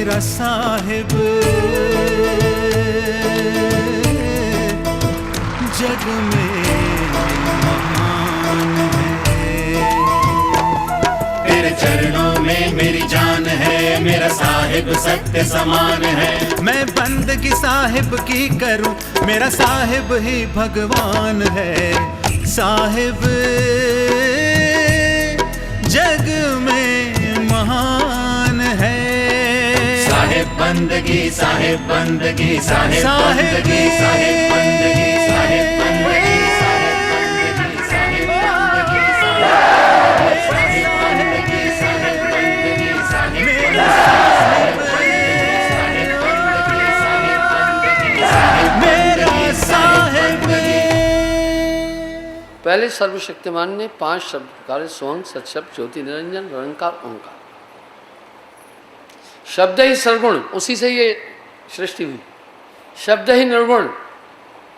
मेरा साहिब जग में महान है। तेरे चरणों में मेरी जान है, मेरा साहिब सत्य समान है। मैं बंदगी साहिब की करूं, मेरा साहिब ही भगवान है। साहिब जग में महान है। साहिब बंदगी, साहिब बंदगी, साहिब साहिब बंदगी, साहिब बंदगी, साहिब बंदगी, साहिब बंदगी, साहिब बंदगी, साहिब बंदगी, साहिब बंदगी, साहिब मेरा साहिब। पहले सर्वशक्तिमान ने 5 शब्द पुकारे, सोहम, सत्शब्द, ज्योति निरंजन, निरंकार, ओंकार। शब्द ही सर्वगुण, उसी से ये सृष्टि हुई। शब्द ही निर्गुण,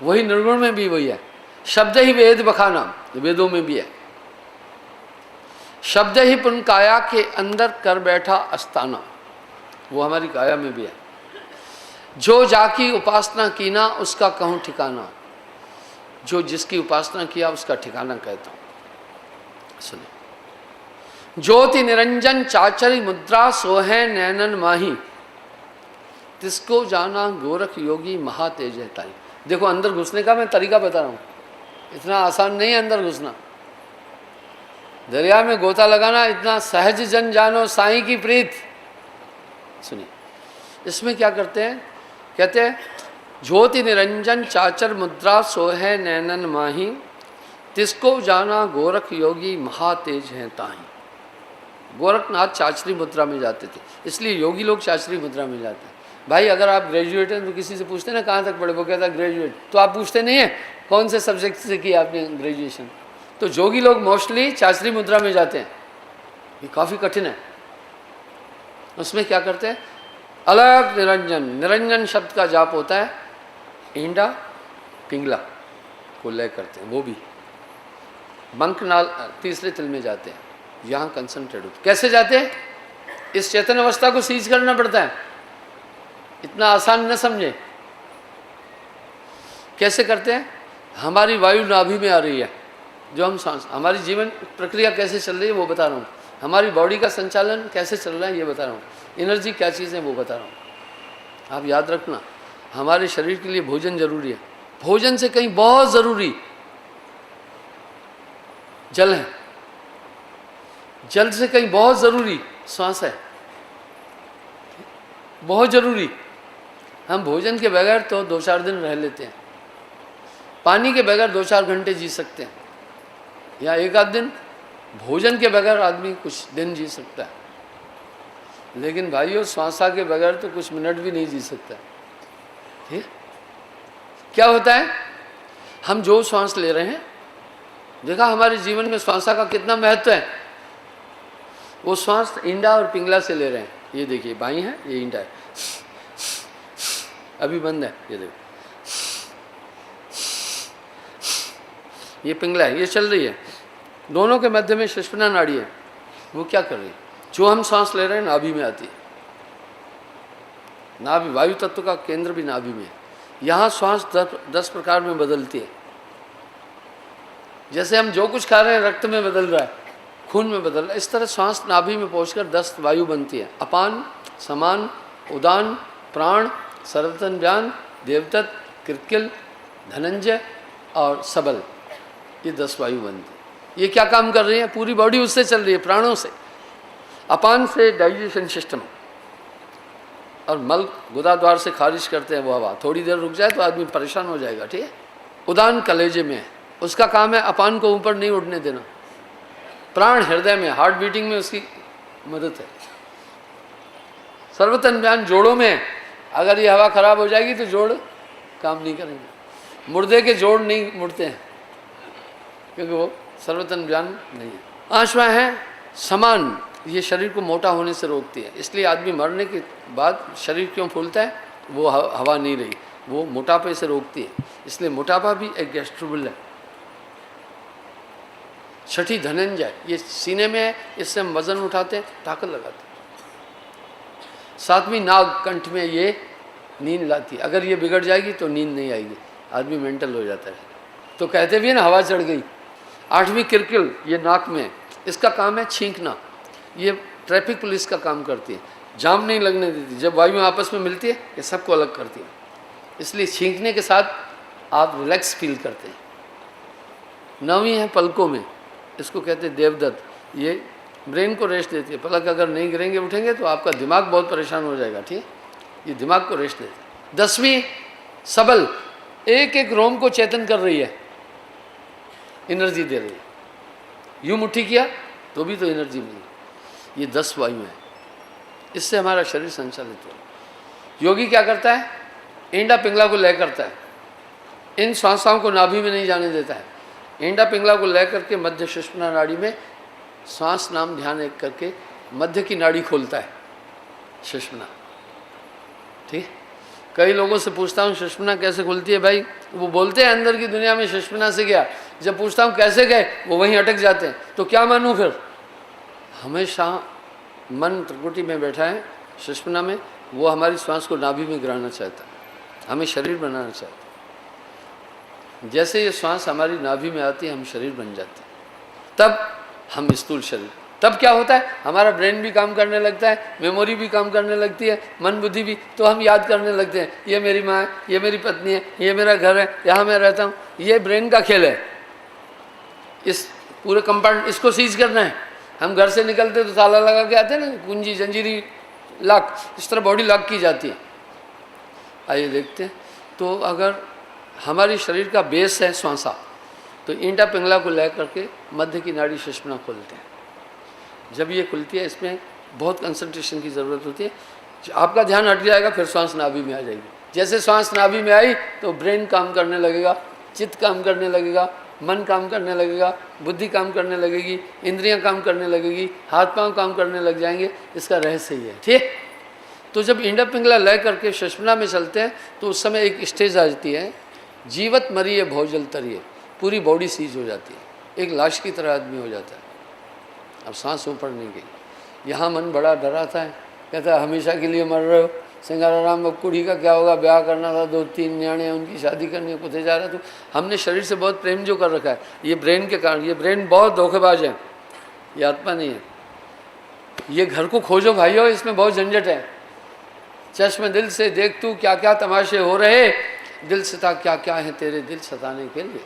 वही निर्गुण में भी वही है। शब्द ही वेद बखाना, वेदों में भी है। शब्द ही पुन काया के अंदर कर बैठा अस्ताना, वो हमारी काया में भी है। जो जाकी उपासना कीना उसका कहूँ ठिकाना, जो जिसकी उपासना किया उसका ठिकाना कहता हूँ। सुने, ज्योति निरंजन चाचरी मुद्रा सोहे नैनन माही, तिसको जाना गोरख योगी महातेज है ताई। देखो अंदर घुसने का मैं तरीका बता रहा हूँ, इतना आसान नहीं है अंदर घुसना। दरिया में गोता लगाना इतना सहज, जन जानो साईं की प्रीत। सुनिए, इसमें क्या करते हैं, कहते हैं ज्योति निरंजन चाचर मुद्रा सोहे नैनन माही, तिसको जाना गोरख योगी महातेज हैं ताही। गोरखनाथ चाचरी मुद्रा में जाते थे, इसलिए योगी लोग चाचरी मुद्रा में जाते हैं। भाई अगर आप ग्रेजुएट हैं तो किसी से पूछते ना कहाँ तक पढ़े, वो कहता ग्रेजुएट, तो आप पूछते नहीं है कौन से सब्जेक्ट से किया आपने ग्रेजुएशन। तो जोगी लोग मोस्टली चाचरी मुद्रा में जाते हैं, ये काफ़ी कठिन है। उसमें क्या करते हैं, अलग निरंजन, निरंजन शब्द का जाप होता है, ईंडा पिंगला को लय करते हैं, वो भी बंक नाल तीसरे तिल में जाते हैं, यहाँ कंसंट्रेट होते। कैसे जाते हैं, इस चेतन अवस्था को सीज करना पड़ता है, इतना आसान न समझे। कैसे करते हैं, हमारी वायु नाभि में आ रही है, जो हम सांस, हमारी जीवन प्रक्रिया कैसे चल रही है वो बता रहा हूँ, हमारी बॉडी का संचालन कैसे चल रहा है ये बता रहा हूँ, एनर्जी क्या चीज़ है वो बता रहा हूँ। आप याद रखना, हमारे शरीर के लिए भोजन जरूरी है, भोजन से कहीं बहुत ज़रूरी जल है, जल से कहीं बहुत ज़रूरी श्वास है, बहुत ज़रूरी। हम भोजन के बगैर तो 2-4 दिन रह लेते हैं, पानी के बगैर 2-4 घंटे जी सकते हैं, या 1 आध दिन। भोजन के बगैर आदमी कुछ दिन जी सकता है, लेकिन भाइयों श्वासा के बगैर तो कुछ मिनट भी नहीं जी सकता। ठीक, क्या होता है, हम जो श्वास ले रहे हैं, देखा हमारे जीवन में श्वासा का कितना महत्व है। वो श्वास ईंडा और पिंगला से ले रहे हैं, ये देखिए बाई है, ये ईंडा है, अभी बंद है, ये देखो ये पिंगला है, ये चल रही है। दोनों के मध्य में सुषुम्ना नाड़ी है, वो क्या कर रही है, जो हम सांस ले रहे हैं नाभि में आती है। नाभि वायु तत्व का केंद्र भी नाभि में है, यहाँ श्वास 10 प्रकार में बदलती है। जैसे हम जो कुछ खा रहे हैं रक्त में बदल रहा है, खून में बदल रहा है, इस तरह श्वास नाभि में पहुंचकर 10 वायु बनती है। अपान, समान, उदान, प्राण, सर्वतन व्यान, देवदत्त, किरकिल, धनंजय और सबल, ये 10 वायु बनती है। ये क्या काम कर रही है, पूरी बॉडी उससे चल रही है, प्राणों से। अपान से डाइजेशन सिस्टम, और मल गुदाद्वार से खारिज करते हैं वो हवा, थोड़ी देर रुक जाए तो आदमी परेशान हो जाएगा। ठीक है, उदान कलेजे में है, उसका काम है अपान को ऊपर नहीं उठने देना। प्राण हृदय में, हार्ट बीटिंग में उसकी मदद है। सर्वतन व्यान जोड़ों में है, अगर ये हवा खराब हो जाएगी तो जोड़ काम नहीं करेंगे। मुर्दे के जोड़ नहीं मुड़ते हैं क्योंकि वो सर्वतन व्यान नहीं है। आश्वा है समान, ये शरीर को मोटा होने से रोकती है, इसलिए आदमी मरने के बाद शरीर क्यों फूलता है, वो हवा नहीं रही, वो मोटापे से रोकती है, इसलिए मोटापा भी एक गैस्ट्रोबल है। छठी धनंजय, ये सीने में है, इससे हम वजन उठाते हैं, ताकत लगाते हैं। सातवीं नाग कंठ में ये नींद लाती है। अगर ये बिगड़ जाएगी तो नींद नहीं आएगी, आदमी मेंटल हो जाता है। तो कहते भी है ना हवा चढ़ गई। आठवीं किरकिल ये नाक में, इसका काम है छींकना। ये ट्रैफिक पुलिस का काम करती है, जाम नहीं लगने देती। जब वायु आपस में मिलती है ये सबको अलग करती है, इसलिए छींकने के साथ आप रिलैक्स फील करते हैं। नौवीं है पलकों में, इसको कहते हैं देवदत्त। ये ब्रेन को रेस्ट देती है। पलक अगर नहीं गिरेंगे उठेंगे तो आपका दिमाग बहुत परेशान हो जाएगा, ठीक है। ये दिमाग को रेस्ट देती है। 10वीं सबल, एक एक रोम को चेतन कर रही है, एनर्जी दे रही है। यूं मुट्ठी किया तो भी तो एनर्जी मिली। ये 10 वायु है, इससे हमारा शरीर संचालित हो। योगी क्या करता है, इंडा पिंगला को लय करता है, इन श्वासाओं को नाभि में नहीं जाने देता है। इंडा पिंगला को लय करके मध्य सुषुम्ना नाड़ी में श्वास नाम ध्यान एक करके मध्य की नाड़ी खोलता है, सुषुम्ना, ठीक। कई लोगों से पूछता हूँ सुषुम्ना कैसे खुलती है भाई, वो बोलते हैं अंदर की दुनिया में सुषुम्ना से गया। जब पूछता हूँ कैसे गए, वो वहीं अटक जाते हैं। तो क्या मानूँ फिर? हमेशा मन त्रिकुटी में बैठा है सुषुम्ना में, वो हमारी श्वास को नाभि में गिराना चाहता है, हमें शरीर बनाना चाहता है। जैसे ये श्वास हमारी नाभि में आती है हम शरीर बन जाते हैं, तब हम स्थूल शरीर। तब क्या होता है, हमारा ब्रेन भी काम करने लगता है, मेमोरी भी काम करने लगती है, मन बुद्धि भी। तो हम याद करने लगते हैं, ये मेरी माँ है, ये मेरी पत्नी है, ये मेरा घर है, यहाँ मैं रहता हूँ। ये ब्रेन का खेल है। इस पूरे कंपाउंड इसको सीज करना है। हम घर से निकलते तो ताला लगा के आते हैं ना, कुंजी जंजीरी लॉक, इस तरह बॉडी लॉक की जाती है। आइए देखते हैं। तो अगर हमारी शरीर का बेस है श्वासा, तो इंडा पिंगला को ले करके मध्य की नाड़ी सुषुम्ना खोलते हैं। जब ये खुलती है इसमें बहुत कंसंट्रेशन की ज़रूरत होती है। आपका ध्यान हट जाएगा, फिर श्वास नाभि में आ जाएगी। जैसे श्वास नाभि में आई तो ब्रेन काम करने लगेगा, चित्त काम करने लगेगा, मन काम करने लगेगा, बुद्धि काम करने लगेगी, इंद्रियां काम करने लगेगी, हाथ पांव काम करने लग जाएंगे। इसका रहस्य ही है, ठीक। तो जब इंडा पिंगला लय करके सुषुम्ना में चलते हैं तो उस समय एक स्टेज आ जाती है, जीवत मरिए भौजल तरिए, पूरी बॉडी सीज हो जाती है, एक लाश की तरह आदमी हो जाता है। अब सांस ऊपर नहीं गई। यहाँ मन बड़ा डराता है, कहता है हमेशा के लिए मर रहे हो। सिंगाराम अब कुड़ी का क्या होगा, ब्याह करना था, 2-3 न्याणे उनकी शादी करनी है, कुछ जा रहा है। तो हमने शरीर से बहुत प्रेम जो कर रखा है, ये ब्रेन के कारण। ये ब्रेन बहुत धोखेबाज है, ये आत्मा नहीं है। ये घर को खोजो भाइयों, इसमें बहुत झंझट है। चश्म दिल से देख तू क्या क्या तमाशे हो रहे, दिल सता क्या क्या है तेरे दिल सताने के लिए।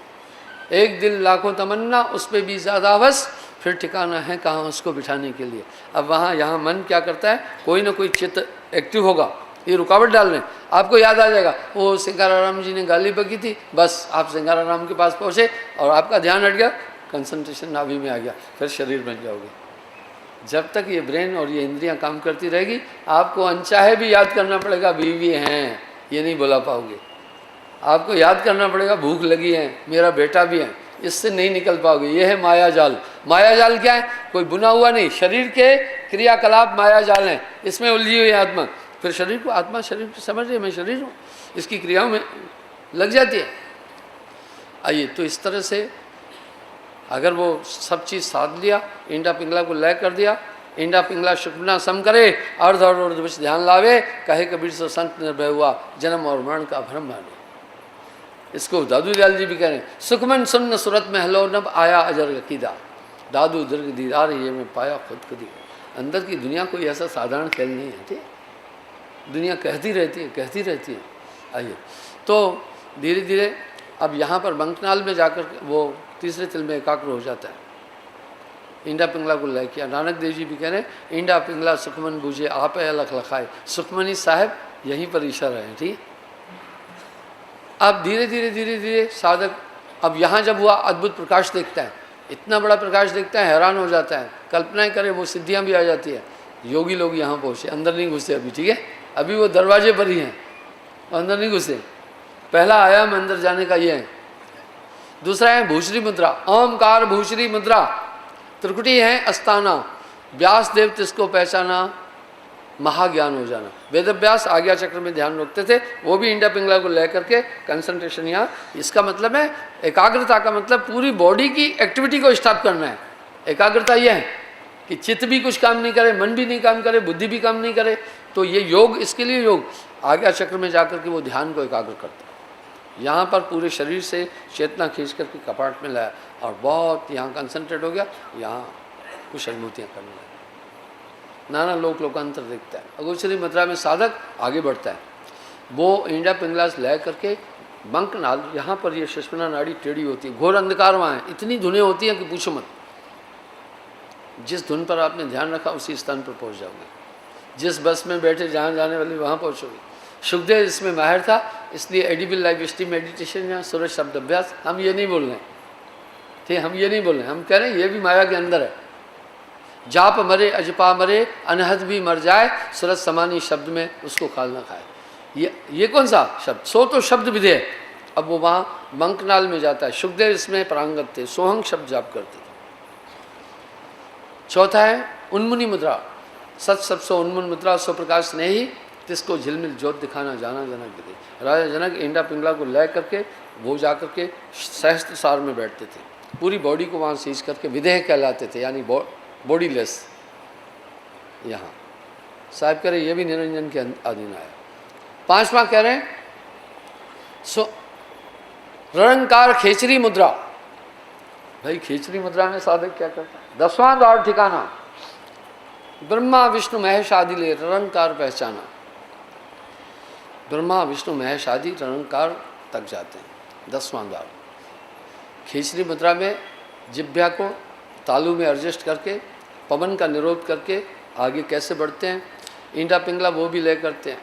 एक दिल लाखों तमन्ना, उस पर भी ज़्यादा बस, फिर ठिकाना है कहाँ उसको बिठाने के लिए। अब वहाँ यहाँ मन क्या करता है, कोई ना कोई चित्त एक्टिव होगा, ये रुकावट डाल रहे हैं। आपको याद आ जाएगा वो सिंगाराम जी ने गाली बकी थी, बस आप सिंगाराम के पास पहुँचे और आपका ध्यान हट गया, कंसंट्रेशन नाभि में आ गया, फिर शरीर बन जाओगे। जब तक ये ब्रेन और ये इंद्रियां काम करती रहेगी, आपको अनचाहे भी याद करना पड़ेगा बीवी हैं, ये नहीं बुला पाओगे। आपको याद करना पड़ेगा भूख लगी है, मेरा बेटा भी है, इससे नहीं निकल पाओगे। ये है माया जाल। माया जाल क्या है, कोई बुना हुआ नहीं, शरीर के क्रियाकलाप माया जाल हैं, इसमें उलझी हुई आत्मा। फिर शरीर को आत्मा शरीर को समझ रही है, मैं शरीर हूँ, इसकी क्रियाओं में लग जाती है। आइए, तो इस तरह से अगर वो सब चीज़ साध लिया, इंडा पिंगला को लय कर दिया, इंडा पिंगला सुषुम्ना सम करे, अर्ध और ऊर्ध्व ध्यान लावे, कहे कबीर सो संत निर्भय हुआ, जन्म और मरण का भ्रम माने। इसको दादू दयाल जी भी कह रहे हैं, सुखमन सुन्न सूरत में हलो नब आया अजर कीदा, दादू दीर्घ दीदार ये में पाया खुद खुदी। अंदर की दुनिया कोई ऐसा साधारण खेल नहीं है, ठीक। दुनिया कहती रहती है, कहती रहती है। आइए, तो धीरे धीरे अब यहाँ पर बंकनाल में जाकर वो तीसरे तिल में एकाग्र हो जाता है। इंडा पिंगला को लय किया। नानक देव जी भी कह रहे हैं, इंडा पिंगला सुखमन बूझे आप अलख लखाए। सुखमनी साहब यहीं पर इशारा है, ठीक। अब धीरे धीरे धीरे धीरे साधक अब यहाँ जब हुआ अद्भुत प्रकाश देखता है, इतना बड़ा प्रकाश देखता है, हैरान हो जाता है, कल्पनाएं करे, वो सिद्धियाँ भी आ जाती है। योगी लोग यहाँ पहुँचे, अंदर नहीं घुसे अभी, ठीक है, अभी वो दरवाजे पर ही हैं, अंदर नहीं घुसे। पहला आयाम अंदर जाने का ये है। दूसरा है भूषरी मुद्रा, ओमकार भूषरी मुद्रा, त्रिकुटी है अस्ताना, व्यास देव तिसको पहचाना, महाज्ञान हो जाना। वेद व्यास आज्ञा चक्र में ध्यान रखते थे, वो भी इंडा पिंगला को लेकर के कंसंट्रेशन यहाँ। इसका मतलब है एकाग्रता का मतलब पूरी बॉडी की एक्टिविटी को स्टॉप करना है। एकाग्रता यह है कि चित्त भी कुछ काम नहीं करे, मन भी नहीं काम करे, बुद्धि भी काम नहीं करे, तो ये योग, इसके लिए योग आज्ञा चक्र में जाकर के वो ध्यान को एकाग्र करता है। यहाँ पर पूरे शरीर से चेतना खींच करके कपाट में लाया और बहुत यहाँ कंसंट्रेट हो गया, यहाँ कुछ अनुभूतियाँ करने लगे, नाना लोकांतर देखता है। अगोचरी मुद्रा में साधक आगे बढ़ता है, वो इंडिया पिंगलास ले करके बंक नाल, यहाँ पर ये सुषुम्ना नाड़ी टेढ़ी होती है, घोर अंधकार वहाँ है, इतनी धुनें होती हैं कि पूछो मत। जिस धुन पर आपने ध्यान रखा उसी स्थान पर पहुँच जाओगे, जिस बस में बैठे जहाँ जाने वाली वहाँ पहुँचोगे। सुखदेव इसमें माहिर था, इसलिए एडिबल लाइफ स्टीम मेडिटेशन या सूरज शब्द अभ्यास, हम ये नहीं बोल रहे ठीक, हम ये नहीं बोल रहे, हम कह रहे हैं ये भी माया के अंदर है। जाप मरे अजपा मरे, अनहद भी मर जाए, सूरज समानी शब्द में उसको खाल ना खाए। ये कौन सा शब्द? सो तो शब्द विधेय। अब वो वहाँ बंकनाल में जाता है। सुखदेव इसमें प्रांगत थे, सोहंग शब्द जाप करते थे। चौथा है उन्मुनी मुद्रा, सच सब सो उन्मुन मुद्रा, सो प्रकाश नहीं तिसको झिलमिल जोत दिखाना जाना जनक विधेय। राजा जनक इंडा पिंगला को ले करके वो जा करके सहस्त्र सार में बैठते थे, पूरी बॉडी को वहाँ सींच करके विधेय कहलाते थे, यानी बॉडीलेस। यहाँ साहब कह रहे ये भी निरंजन के अधीन आया। पांचवा कह रहे हैं सो रंकार खेचरी मुद्रा। भाई खेचरी मुद्रा में साधक क्या करता है? 10वां द्वार ठिकाना, ब्रह्मा विष्णु महेश आदि ले रंकार पहचाना। ब्रह्मा विष्णु महेश आदि रंकार तक जाते हैं, 10वां द्वार। खेचरी मुद्रा में जिह्वा को तालू में एडजस्ट करके पवन का निरोध करके आगे कैसे बढ़ते हैं, इंडा पिंगला वो भी ले करते हैं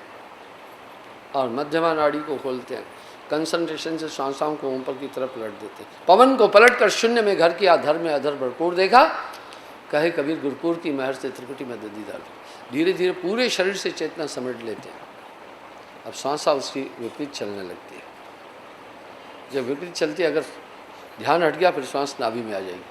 और मध्यमा नाड़ी को खोलते हैं, कंसंट्रेशन से श्वासाओं को ऊपर की तरफ पलट देते हैं। पवन को पलट कर शून्य में घर किया, धर में अधर भरपूर देखा, कहे कबीर गुरपुर की महर से त्रिकुटी में दीदार। धीरे धीरे पूरे शरीर से चेतना समेट लेते हैं। अब श्वासा उसकी विपरीत चलने लगती है। जब विपरीत चलती है, अगर ध्यान हट गया फिर श्वास नाभि में आ जाएगी,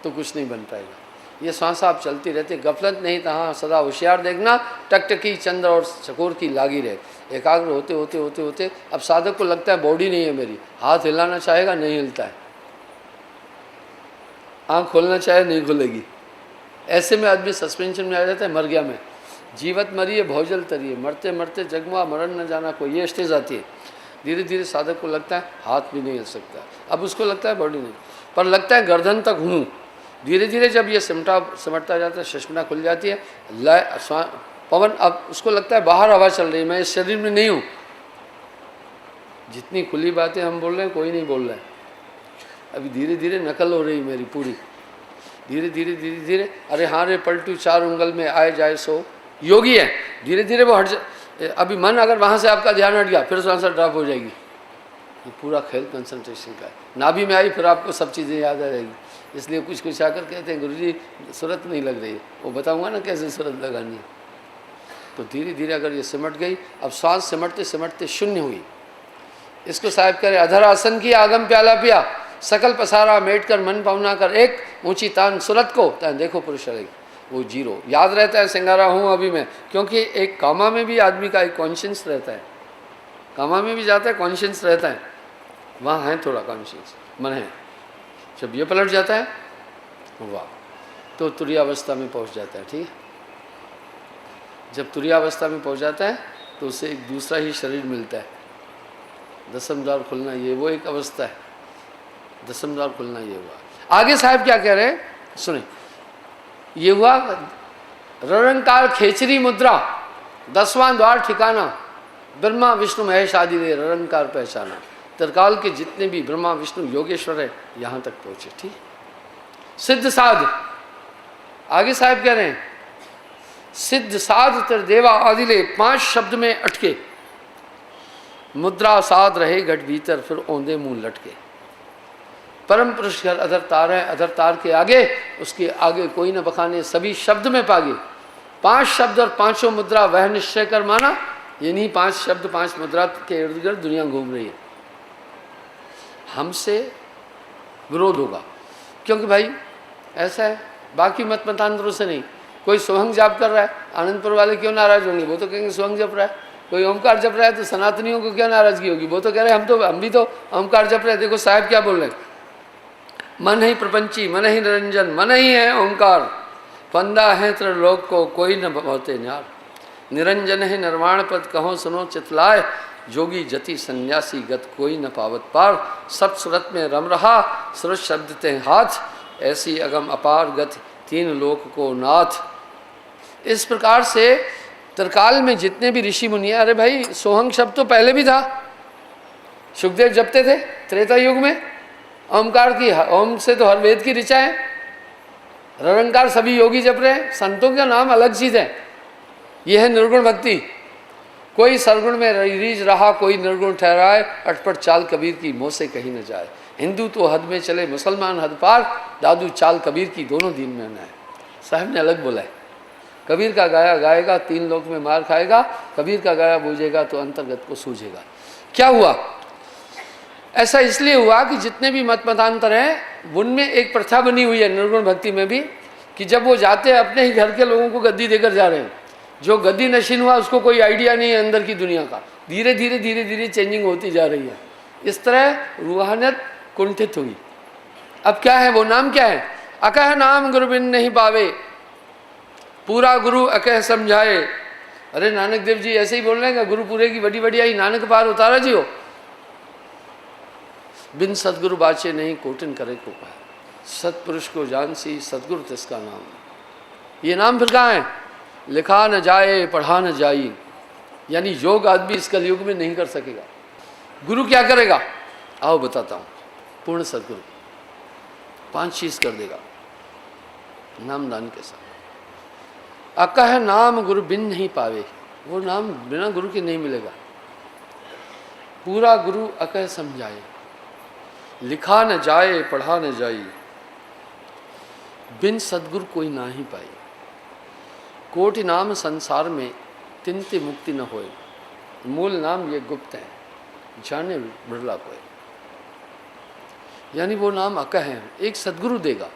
तो कुछ नहीं बन पाएगा। ये श्वास आप चलती रहती, गफलत नहीं था, हाँ सदा होशियार देखना, टकटकी चंद्र और चकोर की लागी रहे। एकाग्र होते होते होते होते अब साधक को लगता है बॉडी नहीं है मेरी, हाथ हिलाना चाहेगा नहीं हिलता है, आँख खोलना चाहे नहीं खुलेगी। ऐसे में आदमी सस्पेंशन में आ जाता है, मर गया मैं, जीवत मरी है भौजल तरी है, मरते मरते जगमा मरण न जाना कोई, ये स्टेज आती है। धीरे धीरे साधक को लगता है हाथ भी नहीं हिल सकता, अब उसको लगता है बॉडी नहीं, पर लगता है गर्दन तक हूँ। धीरे धीरे जब ये सिमटता जाता है, सुषुम्ना खुल जाती है, लय पवन, अब उसको लगता है बाहर हवा चल रही है, मैं इस शरीर में नहीं हूँ। जितनी खुली बातें हम बोल रहे हैं कोई नहीं बोल रहा है, अभी धीरे धीरे नकल हो रही मेरी पूरी। धीरे धीरे धीरे धीरे अरे हाँ रे पलटू चार उंगल में आए जाए सो योगी है। धीरे धीरे वो हट जाए। अभी मन अगर वहाँ से आपका ध्यान हट गया फिर सांस ड्रॉप हो जाएगी। ये पूरा खेल कंसंट्रेशन का है। नाभि में आई फिर आपको सब चीज़ें याद आ जाएगी। इसलिए कुछ कुछ आकर कहते हैं गुरुजी सूरत नहीं लग रही है, वो बताऊँगा ना कैसे सूरत लगानी है। तो धीरे धीरे अगर ये सिमट गई, अब श्वास सिमटते सिमटते शून्य हुई। इसको साहिब करे अधर आसन की आगम प्याला पिया, सकल पसारा मेट कर मन पावना कर एक, ऊंची तान सूरत को तान देखो पुरुष अलग। वो जीरो याद रहता है, सिंगारा हूँ अभी मैं, क्योंकि एक कामा में भी आदमी का एक कॉन्शियस रहता है, कामा में भी जाता है कॉन्शियस रहता है, वहाँ है थोड़ा कॉन्शियस मन है। जब ये पलट जाता है वाह, तो तुरीयावस्था में पहुँच जाता है। ठीक है, जब तुरीयावस्था में पहुँच जाता है तो उसे एक दूसरा ही शरीर मिलता है। दसम द्वार खुलना ये वो एक अवस्था है, दसम द्वार खुलना ये हुआ। आगे साहब क्या कह रहे हैं सुने, ये हुआ ररंकार खेचरी मुद्रा, 10वां द्वार ठिकाना, ब्रह्मा विष्णु महेश आदि ने ररंकार पहचाना। तरकाल के जितने भी ब्रह्मा विष्णु योगेश्वर है यहाँ तक पहुँचे। ठीक, सिद्ध साध आगे साहब कह रहे हैं, सिद्ध साध त्रिदेवा आदि ले 5 शब्द में अटके, मुद्रा साध रहे घट भीतर फिर औंधे मुंह लटके। परम पुरुष घर अधर तार है, अधर तार के आगे उसके आगे कोई न बखाने, सभी शब्द में पागे। 5 शब्द और 5 मुद्रा वह निश्चय कर माना, ये नहीं 5 शब्द 5 मुद्रा के इर्द गिर्द दुनिया घूम रही है। हमसे विरोध होगा, क्योंकि भाई ऐसा है, बाकी मत मतांतरों से नहीं। कोई सोहंग जाप कर रहा है, आनंदपुर वाले क्यों नाराज होंगे, वो तो कहेंगे सोहंग जप रहा है। कोई ओमकार जप रहा है तो सनातनियों को क्या नाराजगी होगी, वो तो कह रहे हैं हम भी तो ओमकार जप रहे हैं। देखो साहब क्या बोल रहे हैं, मन ही प्रपंची मन ही निरंजन मन ही है ओंकार, फंदा है त्रिलोक को कोई न बहुते न्यार। निरंजन है निर्वाण पद कहो सुनो चितलाए, जोगी जति सन्यासी गत कोई न पावत पार, सब सूरत में रम रहा सूरज शब्द ते हाथ, ऐसी अगम अपार गति तीन लोक को नाथ। इस प्रकार से त्रिकाल में जितने भी ऋषि मुनि, अरे भाई सोहंग शब्द तो पहले भी था, सुखदेव जपते थे त्रेता युग में, ओमकार की, ओम से तो हर वेद की ऋचा है, ररंकार सभी योगी जप रहे हैं, संतों का नाम अलग चीज है। यह है निर्गुण भक्ति। कोई सरगुण में रीझ रहा कोई निर्गुण ठहराए, अटपट चाल कबीर की मोह से कहीं न जाए। हिंदू तो हद में चले मुसलमान हद पार, दादू चाल कबीर की दोनों दिन में न है। साहब ने अलग बोला है, कबीर का गाया गाएगा तीन लोक में मार खाएगा, कबीर का गाया बूझेगा तो अंतर्गत को सूझेगा। क्या हुआ? ऐसा इसलिए हुआ कि जितने भी मत मतांतर हैं उनमें एक प्रथा बनी हुई है निर्गुण भक्ति में भी, कि जब वो जाते हैं अपने ही घर के लोगों को गद्दी देकर जा रहे हैं। जो गद्दी नशीन हुआ उसको कोई आइडिया नहीं है अंदर की दुनिया का, धीरे धीरे धीरे धीरे चेंजिंग होती जा रही है। इस तरह रूहानियत कुंठित हुई। अब क्या है वो नाम? क्या है? अकह नाम गुरु बिन नहीं पावे, पूरा गुरु अकह समझाए। अरे नानक देव जी ऐसे ही बोल रहे हैं, गुरु पूरे की बड़ी बड़ी आई नानक पार उतारा जी हो। बिन सदगुरु बाचे नहीं कोटिन करे को पाए, सतपुरुष को जान सी सदगुरु तिसका नाम। ये नाम फिर कहाँ है? लिखा न जाए पढ़ा न जाई, यानी योग आदमी इस कलयुग में नहीं कर सकेगा। गुरु क्या करेगा? आओ बताता हूँ। पूर्ण सदगुरु 5 चीज कर देगा नाम दान के साथ। अकह नाम गुरु बिन नहीं पावे, वो नाम बिना गुरु के नहीं मिलेगा। पूरा गुरु अकह समझाए, लिखा न जाए पढ़ा न जाई, बिन सदगुरु कोई ना ही पाए। कोटि नाम संसार में तिनते मुक्ति न होए, मूल नाम ये गुप्त है जाने बिरला कोई। यानी वो नाम अकह है, एक सदगुरु देगा।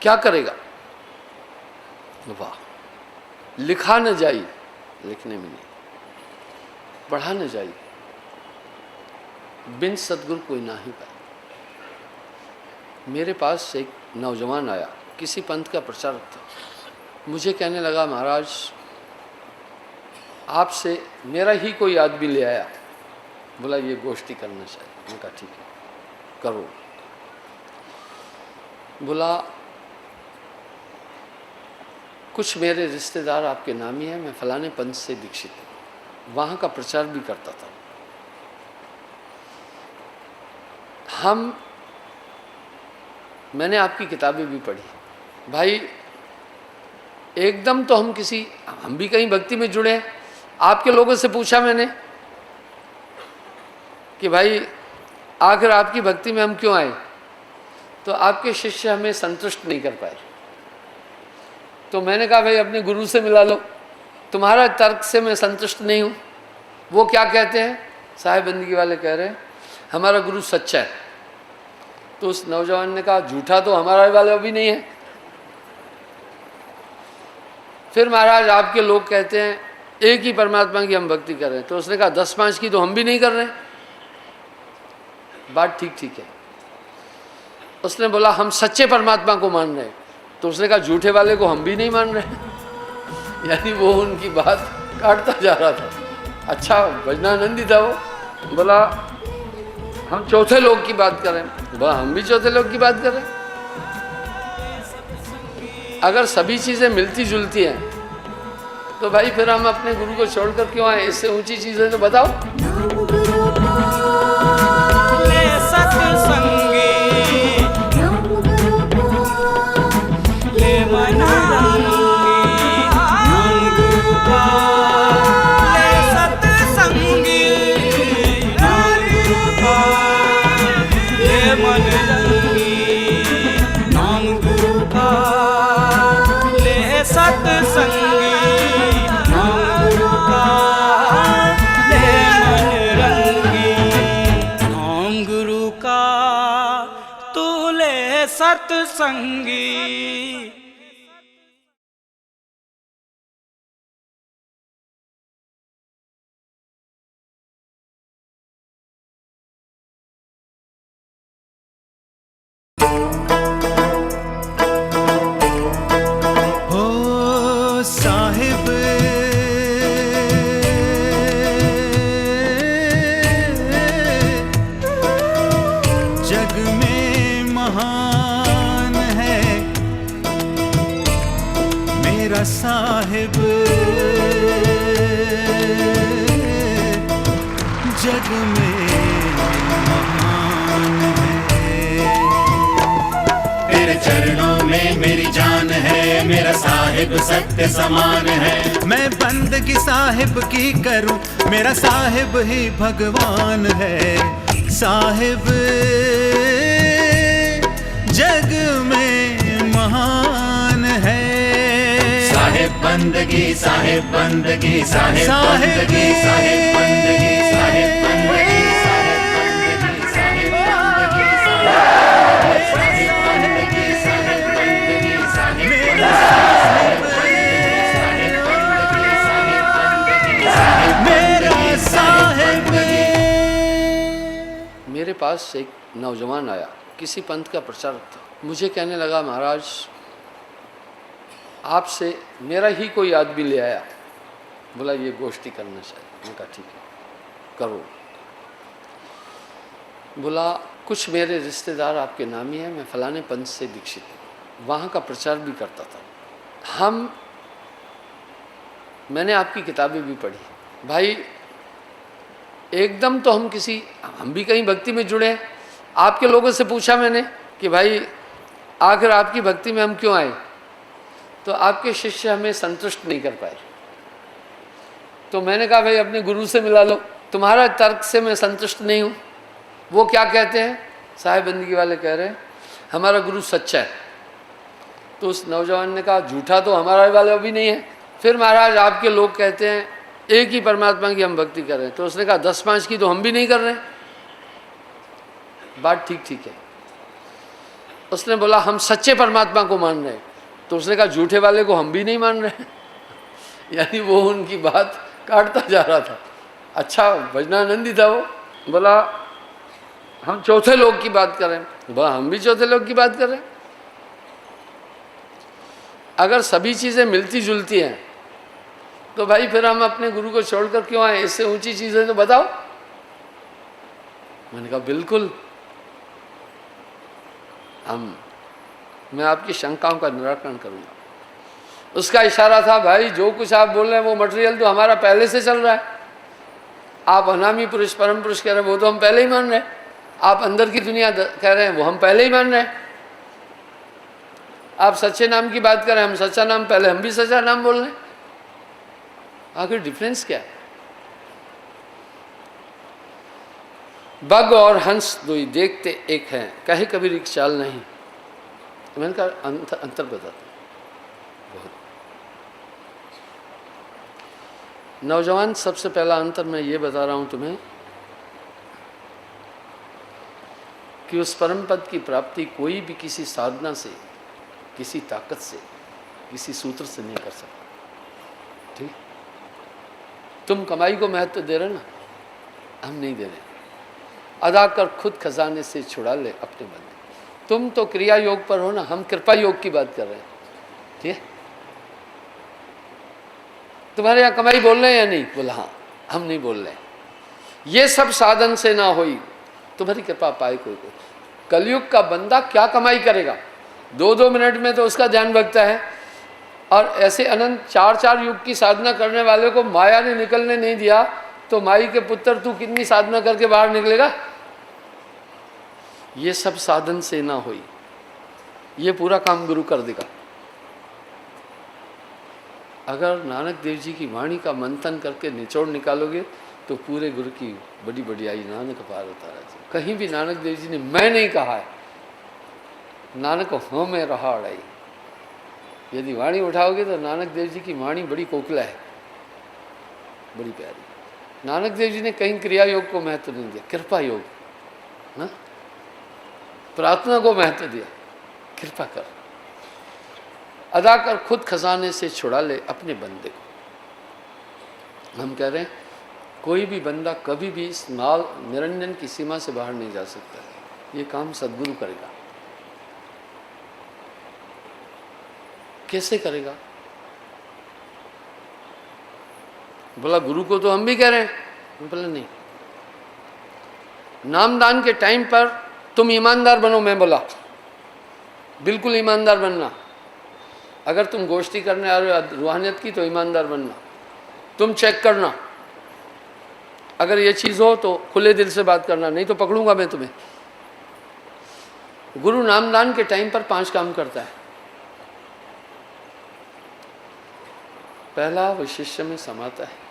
क्या करेगा? वाह। लिखा न जाई, लिखने में नहीं, पढ़ा न जाई, बिन सदगुरु कोई ना ही पाए। मेरे पास एक नौजवान आया, किसी पंथ का प्रचारक था, मुझे कहने लगा महाराज आपसे मेरा ही कोई आदमी ले आया, बोला ये गोष्ठी करना चाहिए। मैंने कहा ठीक है करो। बोला कुछ मेरे रिश्तेदार आपके नामी हैं, मैं फलाने पंथ से दीक्षित हूँ, वहाँ का प्रचार भी करता था। मैंने आपकी किताबें भी पढ़ी भाई, एकदम तो हम भी कहीं भक्ति में जुड़े हैं। आपके लोगों से पूछा मैंने कि भाई आखिर आपकी भक्ति में हम क्यों आए, तो आपके शिष्य हमें संतुष्ट नहीं कर पाए। तो मैंने कहा भाई अपने गुरु से मिला लो, तुम्हारा तर्क से मैं संतुष्ट नहीं हूँ। वो क्या कहते हैं? साहिब बंदगी वाले कह रहे हैं हमारा गुरु सच्चा है। तो उस नौजवान ने कहा झूठा तो हमारा वाला भी नहीं है। फिर महाराज आपके लोग कहते हैं एक ही परमात्मा की हम भक्ति कर रहे हैं। तो उसने कहा 10-5 की तो हम भी नहीं कर रहे। बात ठीक है। उसने बोला हम सच्चे परमात्मा को मान रहे हैं। तो उसने कहा झूठे वाले को हम भी नहीं मान रहे। यानी वो उनकी बात काटता जा रहा था। अच्छा भजनानंदी था वो। बोला हम चौथे लोग की बात कर रहे हैं। बोला हम भी चौथे लोग की बात कर रहे हैं। अगर सभी चीज़ें मिलती जुलती हैं तो भाई फिर हम अपने गुरु को छोड़कर क्यों आए? इससे ऊंची चीज़ें तो बताओ। सत्संगी हो साहिब जग में महान है। तेरे चरणों में मेरी जान है, मेरा साहिब सत्य समान है। मैं बंदगी साहिब की करूं, मेरा साहिब ही भगवान है। साहिब जग में महान है। साहिब बंदगी, साहिब बंदगी, साहिब साहिब बंदगी, साहिब बंदगी, साहिब बंदगी, साहिब बंदगी, साहिब बंदगी, साहिब बंदगी, साहिब मेरा साहिब। मेरे पास एक नौजवान आया, किसी पंथ का प्रचारक था। मुझे कहने लगा, महाराज आपसे मेरा ही कोई आदमी ले आया, बोला ये गोष्ठी करना चाहिए। मैंने कहा ठीक है करो। बोला कुछ मेरे रिश्तेदार आपके नामी हैं, मैं फलाने पंथ से दीक्षित हूँ, वहाँ का प्रचार भी करता था। मैंने आपकी किताबें भी पढ़ी। भाई एकदम तो हम भी कहीं भक्ति में जुड़े हैं। आपके लोगों से पूछा मैंने कि भाई आखिर आपकी भक्ति में हम क्यों आए, तो आपके शिष्य हमें संतुष्ट नहीं कर पाए। तो मैंने कहा भाई अपने गुरु से मिला लो, तुम्हारा तर्क से मैं संतुष्ट नहीं हूँ। वो क्या कहते हैं, साहिब बंदगी वाले कह रहे हैं हमारा गुरु सच्चा है। तो उस नौजवान ने कहा झूठा तो हमारा वाला भी नहीं है। फिर महाराज आपके लोग कहते हैं एक ही परमात्मा की हम भक्ति कर रहे हैं। तो उसने कहा 10-5 की तो हम भी नहीं कर रहे। बात ठीक है। उसने बोला हम सच्चे परमात्मा को मान रहे हैं। तो उसने कहा झूठे वाले को हम भी नहीं मान रहे। यानी वो उनकी बात काटता जा रहा था। अच्छा भजनानंदी था वो। बोला हम चौथे लोग की बात कर रहे हैं। बोला हम भी चौथे लोग की बात कर रहे हैं। अगर सभी चीज़ें मिलती जुलती हैं तो भाई फिर हम अपने गुरु को छोड़कर क्यों आए, इससे ऊंची चीज़ें तो बताओ। मैंने कहा बिल्कुल, मैं आपकी शंकाओं का निराकरण करूंगा। उसका इशारा था भाई जो कुछ आप बोल रहे हैं वो मटेरियल तो हमारा पहले से चल रहा है। आप अनामी पुरुष परम पुरुष कह रहे हैं वो तो हम पहले ही मान रहे हैं। आप अंदर की दुनिया कह रहे हैं वो हम पहले ही मान रहे हैं। आप सच्चे नाम की बात कर रहे हैं, हम सच्चा नाम पहले, हम भी सच्चा नाम बोल रहे हैं। आखिर डिफरेंस क्या है? बग और हंस दो ही देखते एक हैं, कहे कबीर एक चाल नहीं। मैंने कहा अंतर बताते बहुत। नौजवान सबसे पहला अंतर मैं ये बता रहा हूं तुम्हें कि उस परम पद की प्राप्ति कोई भी किसी साधना से, किसी ताकत से, किसी सूत्र से नहीं कर सकता। ठीक, तुम कमाई को महत्व दे रहे ना, हम नहीं दे रहे। अदा कर खुद खजाने से छुड़ा ले अपने बंदे। तुम तो क्रिया योग पर हो ना, हम कृपा योग की बात कर रहे हैं। ठीक है, तुम्हारे यहाँ कमाई बोल रहे हैं या नहीं? बोला हाँ, हम नहीं बोल रहे। ये सब साधन से ना होई, तुम्हारी कृपा पाए कोई। कलयुग का बंदा क्या कमाई करेगा? 2-2 मिनट में तो उसका ध्यान भगता है। और ऐसे अनंत 4-4 युग की साधना करने वाले को माया ने निकलने नहीं दिया, तो माई के पुत्र तू कितनी साधना करके बाहर निकलेगा? ये सब साधन से ना हुई, ये पूरा काम गुरु कर देगा। अगर नानक देव जी की वाणी का मंथन करके निचोड़ निकालोगे तो पूरे गुरु की बड़ी बड़ियाई नानक पार उतारा जी। कहीं भी नानक देव जी ने मैं नहीं कहा है, नानक हो में रहा अड़ाई। यदि वाणी उठाओगे तो नानक देव जी की वाणी बड़ी कोकिला है, बड़ी प्यारी। नानक देव जी ने कहीं क्रिया योग को महत्व नहीं दिया, कृपा योग ना, प्रार्थना को महत्व दिया। कृपा कर, अदा कर खुद खजाने से छुड़ा ले अपने बंदे को। हम कह रहे हैं कोई भी बंदा कभी भी इस माल निरंजन की सीमा से बाहर नहीं जा सकता। ये काम सद्गुरु करेगा। कैसे करेगा? बोला गुरु को तो हम भी कह रहे हैं। बोला नहीं, नामदान के टाइम पर तुम ईमानदार बनो। मैं बोला बिल्कुल ईमानदार बनना। अगर तुम गोष्ठी करने आ रहे हो रूहानियत की तो ईमानदार बनना। तुम चेक करना अगर ये चीज़ हो तो खुले दिल से बात करना, नहीं तो पकड़ूंगा मैं तुम्हें। गुरु नामदान के टाइम पर 5 काम करता है। पहला, वो शिष्य में समाता है।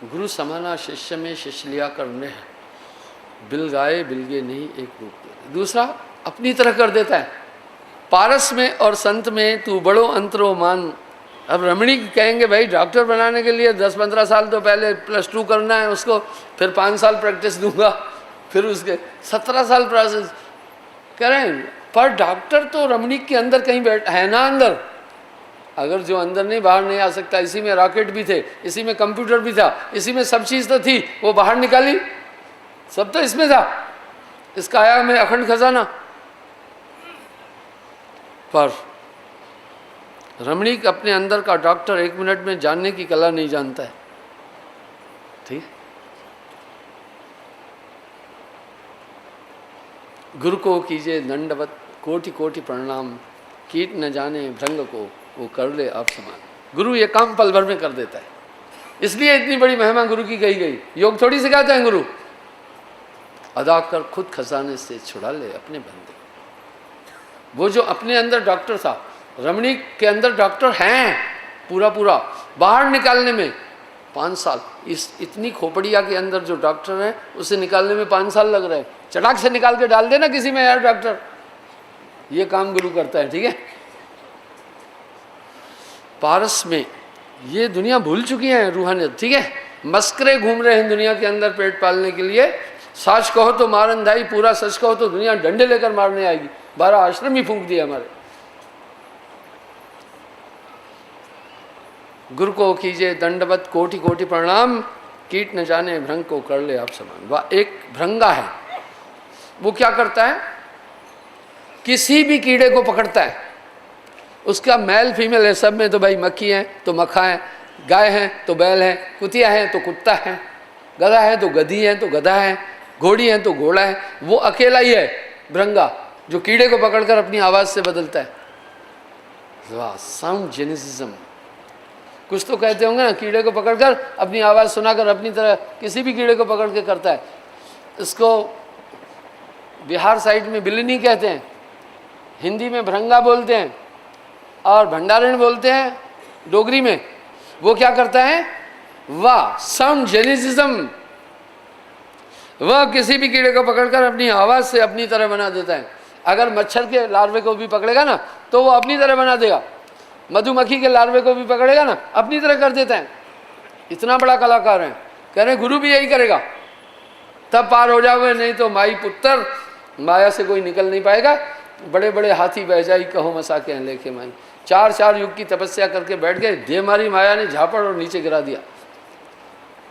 गुरु समाना शिष्य में, शिष्य लिया करने है, बिल गाए बिलगे नहीं एक रूप दे। दूसरा, अपनी तरह कर देता है। पारस में और संत में तू बड़ो अंतरो मान। अब रमणी कहेंगे भाई डॉक्टर बनाने के लिए 10-15 साल तो पहले +2 करना है उसको, फिर 5 साल प्रैक्टिस दूंगा, फिर उसके 17 साल प्रोसेस कह रहे हैं। पर डॉक्टर तो रमणी के अंदर कहीं बैठा है ना, अंदर। अगर जो अंदर नहीं बाहर नहीं आ सकता, इसी में रॉकेट भी थे, इसी में कंप्यूटर भी था, इसी में सब चीज़ तो थी, वो बाहर निकाली, सब तो इसमें था। इसका आया में अखंड खजाना। पर रमणीक अपने अंदर का डॉक्टर 1 मिनट में जानने की कला नहीं जानता है। ठीक, गुरु को कीजिए दंडवत कोटि कोटि प्रणाम, कीट न जाने भृंग को वो कर ले आप समान। गुरु ये काम पल भर में कर देता है, इसलिए इतनी बड़ी महिमा गुरु की कही गई। योग थोड़ी सिखाते हैं गुरु, अदा कर खुद खजाने से छुड़ा ले अपने बंदे। वो जो अपने अंदर डॉक्टर था, रमणी के अंदर डॉक्टर हैं पूरा पूरा, बाहर निकालने में 5 साल। इस इतनी खोपड़िया के अंदर जो डॉक्टर है उसे निकालने में 5 साल लग रहे हैं। चटाक से निकाल के डाल देना किसी में यार डॉक्टर, ये काम गुरु करता है। ठीक है, पारस में ये दुनिया भूल चुकी है रूहानियत। ठीक है, मस्करे घूम रहे हैं दुनिया के अंदर पेट पालने के लिए। सच कहो तो मारन धाई, पूरा सच कहो तो दुनिया डंडे लेकर मारने आएगी। 12 आश्रम ही फूंक दिए हमारे। गुरु को कीजिए दंडवत कोटि कोटि प्रणाम, कीट न जाने भृंग को कर ले आप समान। वह एक भृंगा है, वो क्या करता है, किसी भी कीड़े को पकड़ता है। उसका मेल फीमेल है, सब में तो भाई मक्खी है तो मक्खा है, गाय है तो बैल है, कुतिया है तो कुत्ता है, गधा है तो गधी है तो गधा है, घोड़ी है तो घोड़ा है। वो अकेला ही है भृंगा जो कीड़े को पकड़कर अपनी आवाज़ से बदलता है। वाह, साउंड जेनेसिज्म। कुछ तो कहते होंगे ना, कीड़े को पकड़कर अपनी आवाज़ सुनाकर अपनी तरह किसी भी कीड़े को पकड़ के करता है। इसको बिहार साइड में बिल्लिनी कहते हैं, हिंदी में भृंगा बोलते हैं और भंडारण बोलते हैं डोगरी में। वो क्या करता है, वाह, साउंड जेनेसिज्म। वह किसी भी कीड़े को पकड़कर अपनी आवाज़ से अपनी तरह बना देता है। अगर मच्छर के लार्वे को भी पकड़ेगा ना तो वो अपनी तरह बना देगा, मधुमक्खी के लार्वे को भी पकड़ेगा ना अपनी तरह कर देता है। इतना बड़ा कलाकार है। कह रहे गुरु भी यही करेगा, तब पार हो जाओगे, नहीं तो माई पुत्र माया से कोई निकल नहीं पाएगा। बड़े बड़े हाथी बह जाई कहो मसाके हैं लेके माई। 4 युग की तपस्या करके बैठ गए, दे मारी माया ने झापड़ और नीचे गिरा दिया।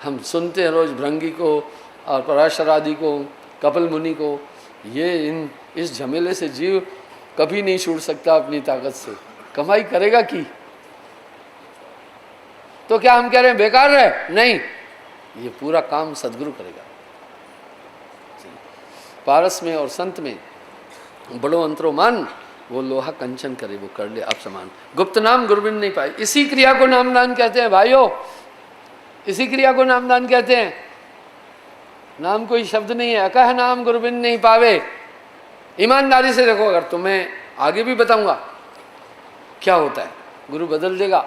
हम सुनते हैं रोज भृंगी को और पराशर आदि को, कपिल मुनि को। ये इस झमेले से जीव कभी नहीं छूट सकता अपनी ताकत से। कमाई करेगा की तो क्या हम कह रहे हैं बेकार है? नहीं, ये पूरा काम सदगुरु करेगा। पारस में और संत में बड़ो अंतरो मान, वो लोहा कंचन करे वो कर ले आप समान। गुप्त नाम गुरबिन नहीं पाए, इसी क्रिया को नामदान कहते हैं भाइयों। इसी क्रिया को नामदान कहते हैं। नाम कोई शब्द नहीं है, अकह नाम गुरबिन नहीं पावे। ईमानदारी से देखो, अगर तुम्हें आगे भी बताऊंगा क्या होता है, गुरु बदल देगा।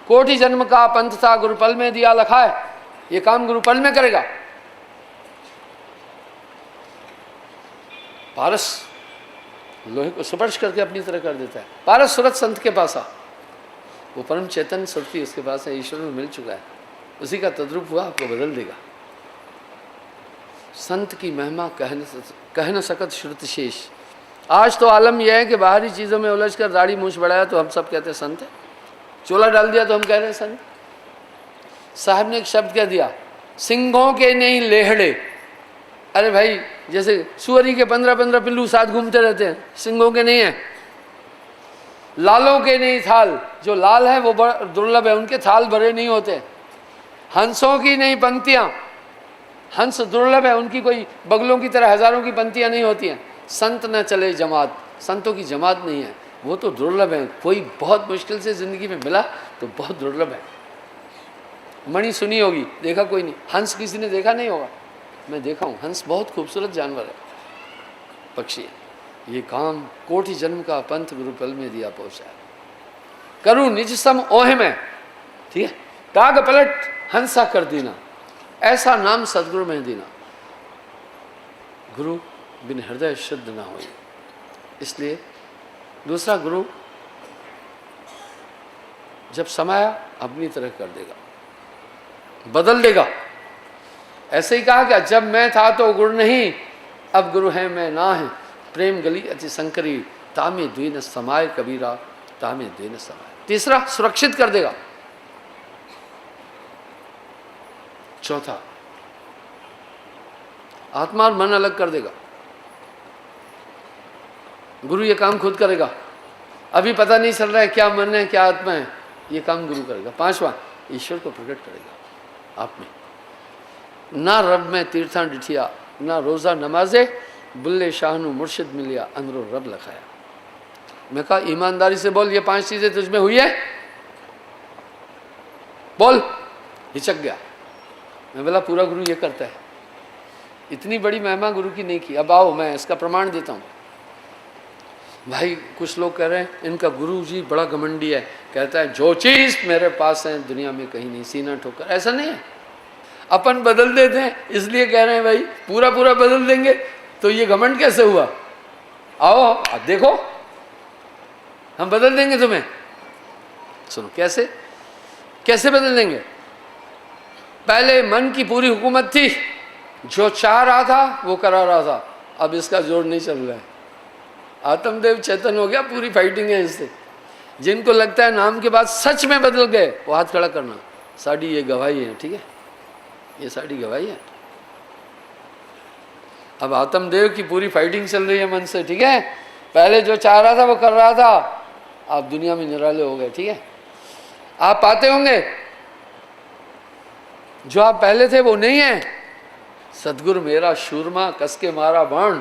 कोटि जन्म का पंथ था गुरु पल में दिया लखा है, ये काम गुरु पल में करेगा। पारस लोहे को स्पर्श करके अपनी तरह कर देता है। पारस सूरत संत के पास आ, वो परम चैतन्य सुरती उसके पास है, ईश्वर में मिल चुका है, उसी का तद्रूप हुआ, आपको बदल देगा। संत की महिमा कह न सकत श्रुत शेष। आज तो आलम यह है कि बाहरी चीज़ों में उलझ कर दाढ़ी मूछ बढ़ाया तो हम सब कहते हैं संत है, चोला डाल दिया तो हम कह रहे हैं संत। साहब ने एक शब्द कह दिया, सिंहों के नहीं लेहड़े। अरे भाई, जैसे सुअरी के 15-15 पिल्लू साथ घूमते रहते हैं, सिंहों के नहीं है। लालों के नहीं थाल, जो लाल है वो दुर्लभ है, उनके थाल भरे नहीं होते। हंसों की नहीं पंक्तियाँ, हंस दुर्लभ है, उनकी कोई बगलों की तरह हजारों की पंक्तियाँ नहीं होती हैं। संत न चले जमात, संतों की जमात नहीं है, वो तो दुर्लभ है। कोई बहुत मुश्किल से ज़िंदगी में मिला तो बहुत दुर्लभ है। मणि सुनी होगी, देखा कोई नहीं। हंस किसी ने देखा नहीं होगा, मैं देखा हूँ। हंस बहुत खूबसूरत जानवर है, पक्षी है। ये काम कोटि जन्म का पंथ गुरु पल में दिया पहुँचाया। करूँ निज सम ओहे में, ठीक है, काग पलट हंसा कर दीना, ऐसा नाम सदगुरु में दीना। गुरु बिन हृदय शुद्ध ना हो। इसलिए दूसरा, गुरु जब समाया अपनी तरह कर देगा, बदल देगा। ऐसे ही कहा कि जब मैं था तो गुरु नहीं, अब गुरु है मैं ना है। प्रेम गली अति संकरी, तामे द्वीन समाय कबीरा, तामे द्वीन समाय। तीसरा, सुरक्षित कर देगा। चौथा, आत्मा और मन अलग कर देगा। गुरु ये काम खुद करेगा। अभी पता नहीं चल रहा है क्या मन है क्या आत्मा है, ये काम गुरु करेगा। पांचवा, ईश्वर को प्रकट करेगा आप में। ना रब में तीर्था डिठिया, ना रोज़ा नमाजे, बुल्ले शाहनु मुर्शिद मिलिया, अंदरो रब लखाया। मैं कहा ईमानदारी से बोल, ये 5 चीजें तुझमें हुई है? बोल। हिचक गया। मैं बोला पूरा गुरु ये करता है। इतनी बड़ी महिमा गुरु की नहीं की। अब आओ मैं इसका प्रमाण देता हूँ। भाई कुछ लोग कह रहे हैं इनका गुरु जी बड़ा घमंडी है, कहता है जो चीज़ मेरे पास है दुनिया में कहीं नहीं, सीना ठोकर। ऐसा नहीं है, अपन बदल देते हैं इसलिए कह रहे हैं भाई पूरा पूरा बदल देंगे तो ये घमंड कैसे हुआ? आओ अब देखो हम बदल देंगे तुम्हें। सुनो कैसे कैसे बदल देंगे। पहले मन की पूरी हुकूमत थी, जो चाह रहा था वो करा रहा था, अब इसका जोर नहीं चल रहा है। आत्मदेव चेतन हो गया, पूरी फाइटिंग है इससे। जिनको लगता है नाम के बाद सच में बदल गए वो हाथ खड़ा करना। साड़ी ये गवाही है, ठीक है, ये साड़ी गवाही है। अब आत्मदेव की पूरी फाइटिंग चल रही है मन से, ठीक है। पहले जो चाह रहा था वो कर रहा था, आप दुनिया में निराले हो गए, ठीक है। आप पाते होंगे जो आप पहले थे वो नहीं है। सतगुरु मेरा शूरमा कसके मारा बाण,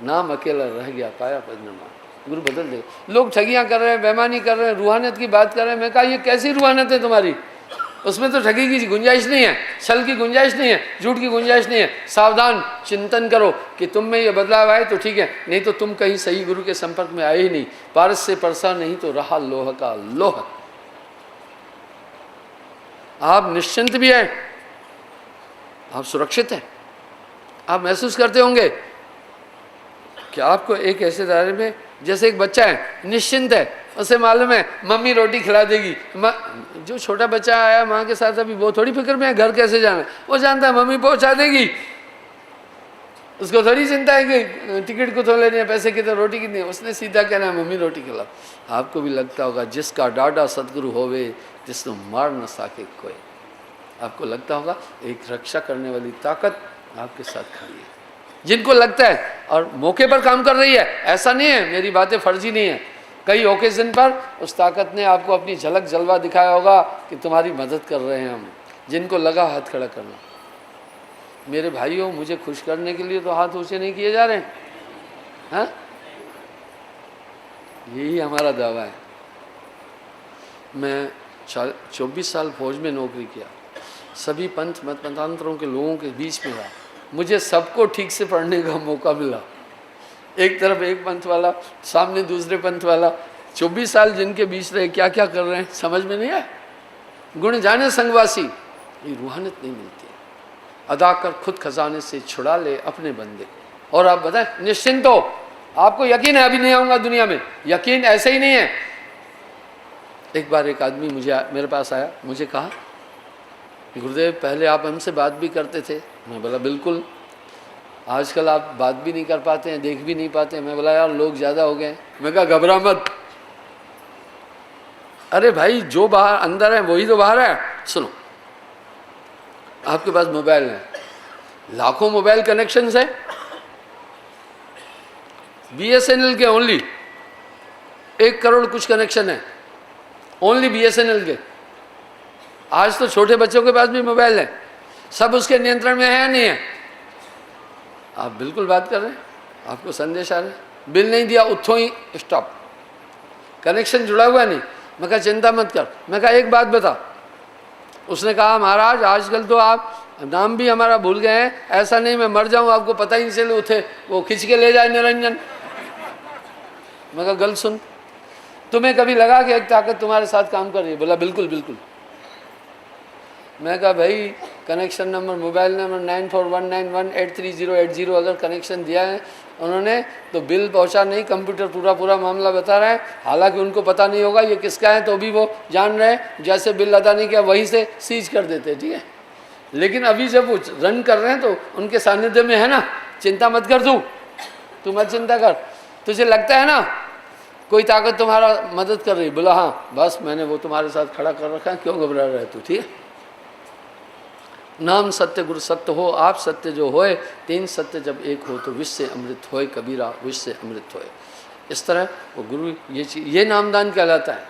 नाम अकेला रह गया पाया पद्ममा। गुरु बदल दे। लोग ठगियां कर रहे हैं, बेईमानी कर रहे हैं, रूहानियत की बात कर रहे हैं। मैं कहा ये कैसी रूहानियत है तुम्हारी? उसमें तो ठगी की गुंजाइश नहीं है, छल की गुंजाइश नहीं है, झूठ की गुंजाइश नहीं है। सावधान, चिंतन करो कि तुम में ये बदलाव आए तो ठीक है, नहीं तो तुम कहीं सही गुरु के संपर्क में आए ही नहीं। पारस से परसा नहीं तो रहा लोह का लोह। आप निश्चिंत भी हैं, आप सुरक्षित हैं। आप महसूस करते होंगे कि आपको एक ऐसे दायरे में, जैसे एक बच्चा है निश्चिंत है, उसे मालूम है मम्मी रोटी खिला देगी। जो छोटा बच्चा आया माँ के साथ अभी वो थोड़ी फिक्र में है घर कैसे जाना है, वो जानता है मम्मी पहुँचा देगी। उसको थोड़ी चिंता है कि टिकट को तो लेने हैं, पैसे कितने, रोटी कितनी, उसने सीधा कहना है मम्मी रोटी खिलाओ। आपको भी लगता होगा जिसका डाडा सतगुरु होवे जिसको मार न सके कोई। आपको लगता होगा एक रक्षा करने वाली ताकत आपके साथ खड़ी है, जिनको लगता है और मौके पर काम कर रही है। ऐसा नहीं है, मेरी बातें फर्जी नहीं है। कई ओकेजन पर उस ताकत ने आपको अपनी झलक जलवा दिखाया होगा कि तुम्हारी मदद कर रहे हैं हम। जिनको लगा हाथ खड़ा करना। मेरे भाइयों, मुझे खुश करने के लिए तो हाथ ऊंचे नहीं किए जा रहे हैं, हाँ? यही हमारा दावा है। मैं 24 साल फौज में नौकरी किया, सभी पंथ मत मतांतरों के लोगों के बीच में रहा। मुझे सबको ठीक से पढ़ने का मौका मिला। एक तरफ एक पंथ वाला, सामने दूसरे पंथ वाला। 24 साल जिनके बीच रहे, क्या क्या कर रहे हैं समझ में नहीं आया। गुण जाने संगवासी, ये रूहानियत नहीं मिलती है। अदा कर खुद खजाने से छुड़ा ले अपने बंदे को। और आप बताएं निश्चिंत हो, आपको यकीन है अभी नहीं आऊँगा दुनिया में। यकीन ऐसे ही नहीं है। एक बार एक आदमी मेरे पास आया, मुझे कहा गुरुदेव पहले आप हमसे बात भी करते थे। मैं बोला बिल्कुल, आजकल आप बात भी नहीं कर पाते हैं, देख भी नहीं पाते हैं। मैं बोला यार लोग ज़्यादा हो गए। मैं कहा घबरा मत। अरे भाई जो बाहर अंदर है वही तो बाहर है। सुनो, आपके पास मोबाइल है, लाखों मोबाइल कनेक्शंस है। BSNL के ओनली 1 करोड़ कुछ कनेक्शन है, ओनली BSNL के। आज तो छोटे बच्चों के पास भी मोबाइल है, सब उसके नियंत्रण में है या नहीं है? आप बिल्कुल बात कर रहे हैं, आपको संदेश आ रहा है। बिल नहीं दिया उठो ही स्टॉप, कनेक्शन जुड़ा हुआ नहीं। मैं कहा चिंता मत कर। मैं कहा एक बात बता, उसने कहा महाराज आजकल तो आप नाम भी हमारा भूल गए हैं, ऐसा नहीं मैं मर जाऊं आपको पता ही नहीं चले, उठे वो खिंच के ले जाए निरंजन। मैं कहा गल सुन, तुम्हें कभी लगा कि एक ताकत तुम्हारे साथ काम कर रही है? बोला बिल्कुल बिल्कुल। मैं कहा भाई कनेक्शन नंबर मोबाइल नंबर 9419183080 अगर कनेक्शन दिया है उन्होंने तो बिल पहुंचा नहीं, कंप्यूटर पूरा मामला बता रहा है, हालांकि उनको पता नहीं होगा ये किसका है, तो भी वो जान रहे हैं जैसे बिल अदा नहीं किया वहीं से सीज कर देते, ठीक है। लेकिन अभी जब वो रन कर रहे हैं तो उनके सानिध्य में है ना, चिंता मत कर तू मत चिंता कर, तुझे लगता है ना कोई ताकत तुम्हारा मदद कर रही? बोला हाँ बस मैंने वो तुम्हारे साथ खड़ा कर रखा है, क्यों घबरा रहे तू, ठीक है। नाम सत्य गुरु सत्य हो, आप सत्य जो होए, तीन सत्य जब एक हो तो विश्व से अमृत होए, कबीरा विश्व से अमृत होए। इस तरह वो गुरु ये नामदान कहलाता है,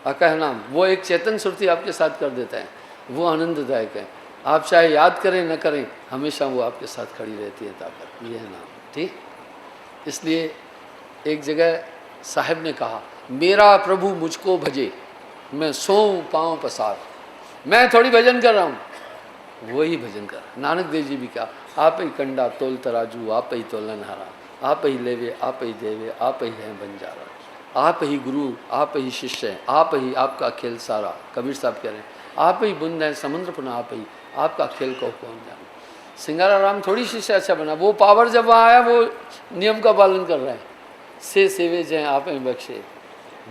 अकह नाम। वो एक चेतन सुरती आपके साथ कर देता है, वो आनंददायक है। आप चाहे याद करें न करें हमेशा वो आपके साथ खड़ी रहती है ताकत, ये है नाम, ठीक। इसलिए एक जगह साहब ने कहा मेरा प्रभु मुझको भजे मैं सोऊं पाँव पसार। मैं थोड़ी भजन कर रहा हूँ, वही भजन कर। नानक देव जी भी कहा आप ही कंडा तोल तराजू, आप ही तोलनहारा, आप ही लेवे आप ही देवे, आप ही हैं बंजारा, आप ही गुरु आप ही शिष्य हैं, आप ही आपका खेल सारा। कबीर साहब कह रहे हैं आप ही बुंद है समुद्र पुनः, आप ही आपका खेल को कौन जाने। सिंगारा राम थोड़ी शिष्य अच्छा बना, वो पावर जब वहाँ आया वो नियम का पालन कर रहा है। से सेवे जय आप ही बख्शे,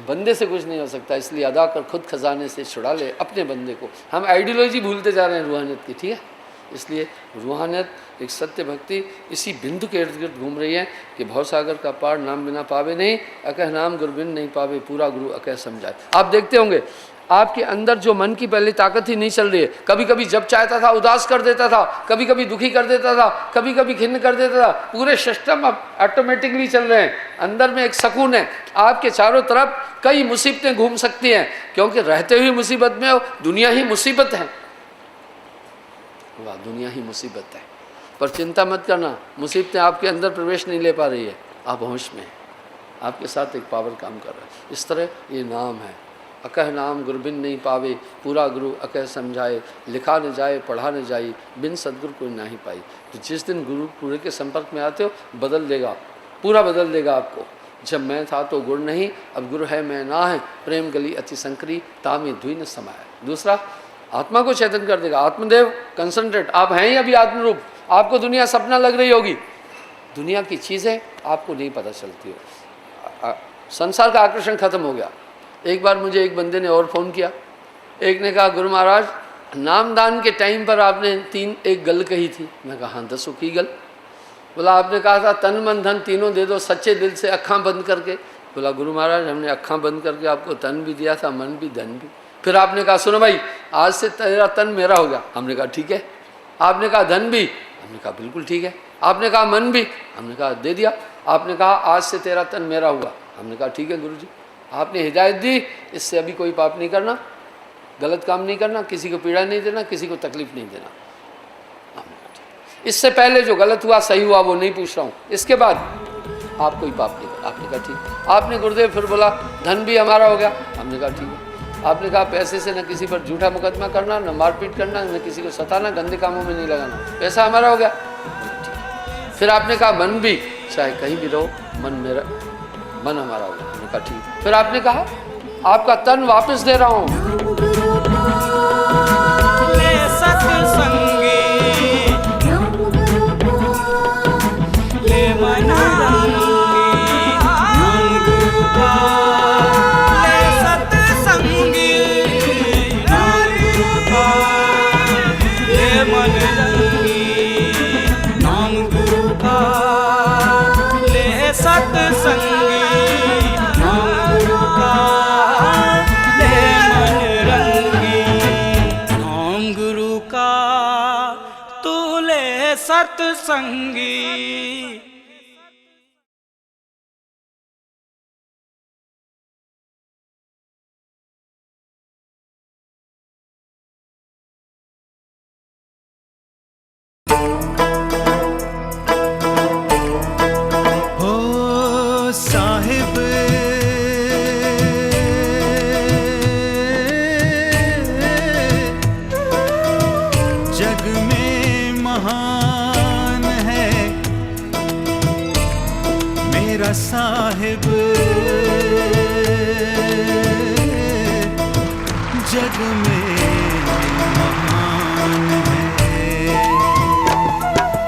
बंदे से कुछ नहीं हो सकता, इसलिए अदा कर खुद खजाने से छुड़ा ले अपने बंदे को। हम आइडियोलॉजी भूलते जा रहे हैं रूहानियत की, ठीक है। इसलिए रूहानियत एक सत्य भक्ति इसी बिंदु के इर्द गिर्द घूम रही है कि भवसागर का पार नाम बिना पावे नहीं, अकह नाम गुरु बिन नहीं पावे, पूरा गुरु अकह समझाए। आप देखते होंगे आपके अंदर जो मन की पहले ताकत ही नहीं चल रही है, कभी कभी जब चाहता था उदास कर देता था, कभी कभी दुखी कर देता था, कभी कभी खिन्न कर देता था, पूरे सिस्टम अब ऑटोमेटिकली चल रहे हैं। अंदर में एक सुकून है, आपके चारों तरफ कई मुसीबतें घूम सकती हैं, क्योंकि रहते हुए मुसीबत में हो, दुनिया ही मुसीबत है, वाह दुनिया ही मुसीबत है। पर चिंता मत करना, मुसीबतें आपके अंदर प्रवेश नहीं ले पा रही है, आप होश में, आपके साथ एक पावर काम कर रहा है। इस तरह ये नाम है, अकह नाम गुरु बिन नहीं पावे, पूरा गुरु अकह समझाए, लिखा न जाए पढ़ा न जाए, बिन सदगुरु कोई ना ही पाई। तो जिस दिन गुरु पूरे के संपर्क में आते हो बदल देगा, पूरा बदल देगा आपको। जब मैं था तो गुरु नहीं, अब गुरु है मैं ना है, प्रेम गली अति संकरी, तामे धुई न समाया। दूसरा आत्मा को चेतन कर देगा। आत्मदेव कंसंट्रेट, आप हैं ही अभी आत्मरूप, आपको दुनिया सपना लग रही होगी, दुनिया की चीज़ें आपको नहीं पता चलती हो, संसार का आकर्षण खत्म हो गया। एक बार मुझे एक बंदे ने और फ़ोन किया, एक ने कहा गुरु महाराज नामदान के टाइम पर आपने एक गल कही थी। मैं कहा हाँ दसो की गल? बोला आपने कहा था तन मन धन तीनों दे दो सच्चे दिल से अक्खां बंद करके। बोला गुरु महाराज हमने अक्खां बंद करके आपको तन भी दिया था, मन भी, धन भी। फिर आपने कहा सुनो भाई आज से तेरा तन मेरा हो गया। हमने कहा ठीक है। आपने कहा धन भी, हमने कहा बिल्कुल ठीक है। आपने कहा मन भी, हमने कहा दे दिया। आपने कहा आज से तेरा तन मेरा हुआ, हमने कहा ठीक है गुरु जी, आपने हिदायत दी, इससे अभी कोई पाप नहीं करना, गलत काम नहीं करना, किसी को पीड़ा नहीं देना, किसी को तकलीफ नहीं देना। इससे पहले जो गलत हुआ सही हुआ वो नहीं पूछ रहा हूँ, इसके बाद आप कोई पाप नहीं करना। आपने कहा ठीक। आपने गुरुदेव फिर बोला धन भी हमारा हो गया, हमने कहा ठीक है। आपने कहा पैसे से न किसी पर झूठा मुकदमा करना, न मारपीट करना, न किसी को सताना, गंदे कामों में नहीं लगाना, पैसा हमारा हो गया। फिर आपने कहा मन भी, चाहे कहीं भी रहो मन मेरा, मन हमारा हो गया। हमने कहा ठीक। फिर आपने कहा आपका तन वापस दे रहा हूँ। सत्संगी हो साहिब साहिब जग में महान है।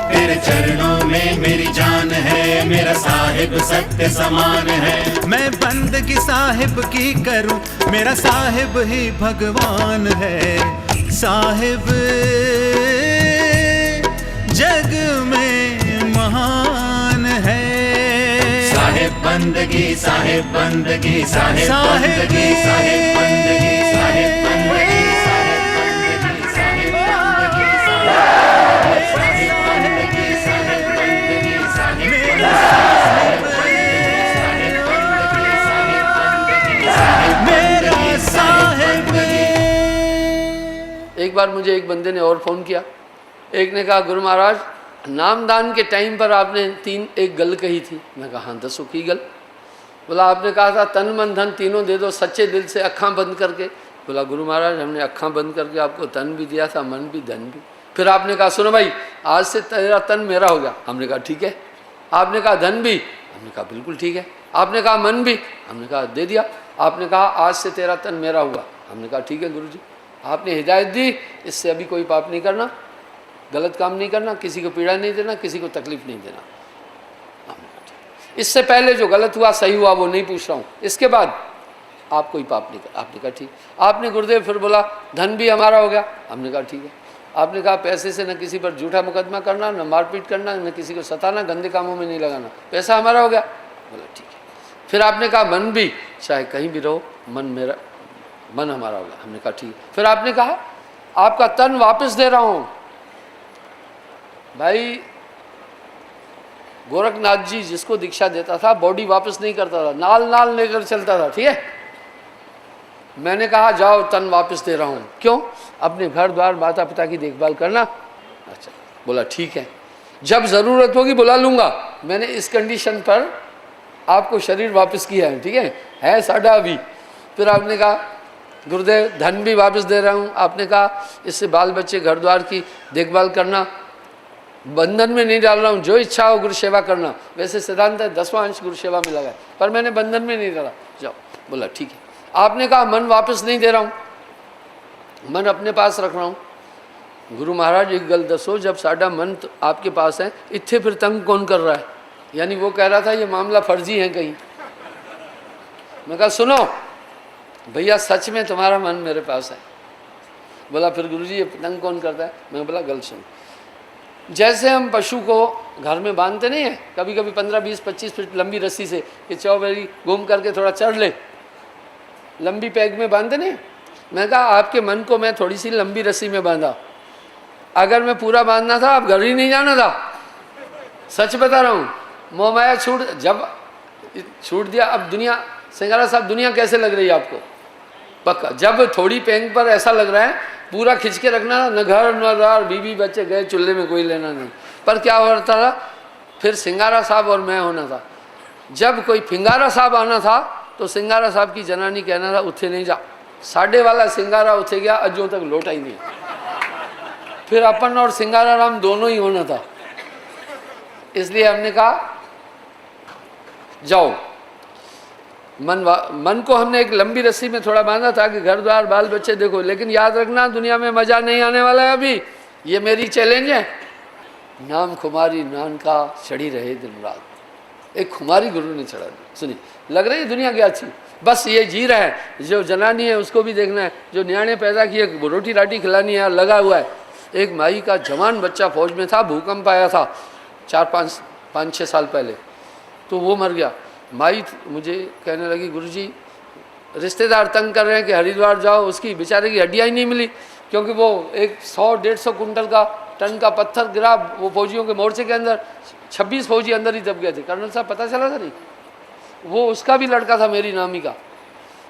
तेरे चरणों में मेरी जान है, मेरा साहिब सत्य समान है। मैं बंदगी साहिब की करूं, मेरा साहिब ही भगवान है। साहिब जग में महान है। साहिब बंदगी, साहिब बंदगी, साहिब साहिब बंदगी, साहिब बंदगी, साहिब बंदगी, साहिब बंदगी, साहिब बंदगी, साहिब बंदगी, साहिब बंदगी, मेरा साहिब। एक बार मुझे एक बंदे ने और फ़ोन किया। एक ने कहा गुरु महाराज नामदान के टाइम पर आपने एक गल कही थी। मैं कहा हाँ दसो की गल। बोला आपने कहा था तन मन धन तीनों दे दो सच्चे दिल से अक्खां बंद करके। बोला गुरु महाराज हमने अक्खां बंद करके आपको तन भी दिया था, मन भी, धन भी। फिर आपने कहा सुनो भाई आज से तेरा तन मेरा हो गया। हमने कहा ठीक है। आपने कहा धन भी, हमने कहा बिल्कुल ठीक है। आपने कहा मन भी, हमने कहा दे दिया। आपने कहा आज से तेरा तन मेरा हुआ। हमने कहा ठीक है गुरु जी, आपने हिदायत दी, इससे अभी कोई पाप नहीं करना, गलत काम नहीं करना, किसी को पीड़ा नहीं देना, किसी को तकलीफ नहीं देना। इससे पहले जो गलत हुआ सही हुआ वो नहीं पूछ रहा हूँ, इसके बाद आप कोई पाप नहीं कर। आपने कहा ठीक। आपने गुरुदेव फिर बोला धन भी हमारा हो गया। हमने कहा ठीक है। आपने कहा पैसे से न किसी पर झूठा मुकदमा करना, न मारपीट करना, न किसी को सताना, गंदे कामों में नहीं लगाना, पैसा हमारा हो गया। बोला ठीक है। फिर आपने कहा मन भी, चाहे कहीं भी रहो मन हमारा हो गया। हमने कहा ठीक है। फिर आपने कहा आपका तन वापस दे रहा हूँ। भाई गोरखनाथ जी जिसको दीक्षा देता था बॉडी वापस नहीं करता था, नाल लेकर चलता था, ठीक है। मैंने कहा जाओ तन वापस दे रहा हूँ। क्यों? अपने घर द्वार माता पिता की देखभाल करना। अच्छा, बोला ठीक है, जब ज़रूरत होगी बुला लूँगा। मैंने इस कंडीशन पर आपको शरीर वापस किया है, ठीक है साढ़ा अभी। फिर आपने कहा गुरुदेव धन भी वापस दे रहा हूँ। आपने कहा इससे बाल बच्चे घर द्वार की देखभाल करना, बंधन में नहीं डाल रहा हूँ, जो इच्छा हो गुरु सेवा करना। वैसे सिद्धांत है 10वां अंश गुरु सेवा में लगा है, पर मैंने बंधन में नहीं डाला। जाओ। बोला ठीक है। आपने कहा मन वापस नहीं दे रहा हूँ, मन अपने पास रख रहा हूँ। गुरु महाराज एक गल दसो, जब साडा मन तो आपके पास है, इत्थे फिर तंग कौन कर रहा है? यानी वो कह रहा था ये मामला फर्जी है कहीं। मैं कहा सुनो भैया सच में तुम्हारा मन मेरे पास है। बोला फिर गुरुजी ये तंग कौन करता है? मैं बोला गल सुन, जैसे हम पशु को घर में बांधते नहीं है, कभी कभी 15, 20, 25 फीट लंबी रस्सी से कि चौबेरी घूम करके थोड़ा चढ़ ले, लंबी पैग में बांधते नहीं। मैं कहा आपके मन को मैं थोड़ी सी लंबी रस्सी में बांधा। अगर मैं पूरा बांधना था आप घर ही नहीं जाना था, सच बता रहा हूँ। मोह माया छूट दिया। अब दुनिया, सिंगारा साहब दुनिया कैसे लग रही है आपको? पक्का जब थोड़ी पैंग पर ऐसा लग रहा है पूरा खिंच के रखना, न घर न द्वार, बीवी बच्चे गए चूल्हे में, कोई लेना नहीं। पर क्या हो रहा था, फिर सिंगारा साहब और मैं होना था। जब कोई फिंगारा साहब आना था तो सिंगारा साहब की जनानी कहना था उठे नहीं जा, साढ़े वाला सिंगारा उठे गया, अजों तक लौटा ही नहीं। फिर अपन और सिंगारा राम दोनों ही होना था। इसलिए हमने कहा जाओ। मन को हमने एक लंबी रस्सी में थोड़ा बांधा था कि घर द्वार बाल बच्चे देखो, लेकिन याद रखना दुनिया में मजा नहीं आने वाला है अभी। ये मेरी चैलेंज है। नाम खुमारी नानका चढ़ी रहे दिन रात। एक खुमारी गुरु ने चढ़ा दी। सुनिए, लग रही है दुनिया क्या अच्छी, बस ये जी रहा है। जो जनानी है उसको भी देखना है, जो न्याणे पैदा किए रोटी राटी खिलानी है, लगा हुआ है। एक माई का जवान बच्चा फौज में था, भूकंप आया था 4-5-6 साल पहले, तो वो मर गया। माई मुझे कहने लगी गुरुजी रिश्तेदार तंग कर रहे हैं कि हरिद्वार जाओ, उसकी बेचारे की हड्डियाँ ही नहीं मिली, क्योंकि वो 100-150 कुंटल का टन का पत्थर गिरा वो फौजियों के मोर्चे के अंदर। 26 फौजी अंदर ही दब गए थे। कर्नल साहब पता चला था नहीं, वो उसका भी लड़का था मेरी नामी का।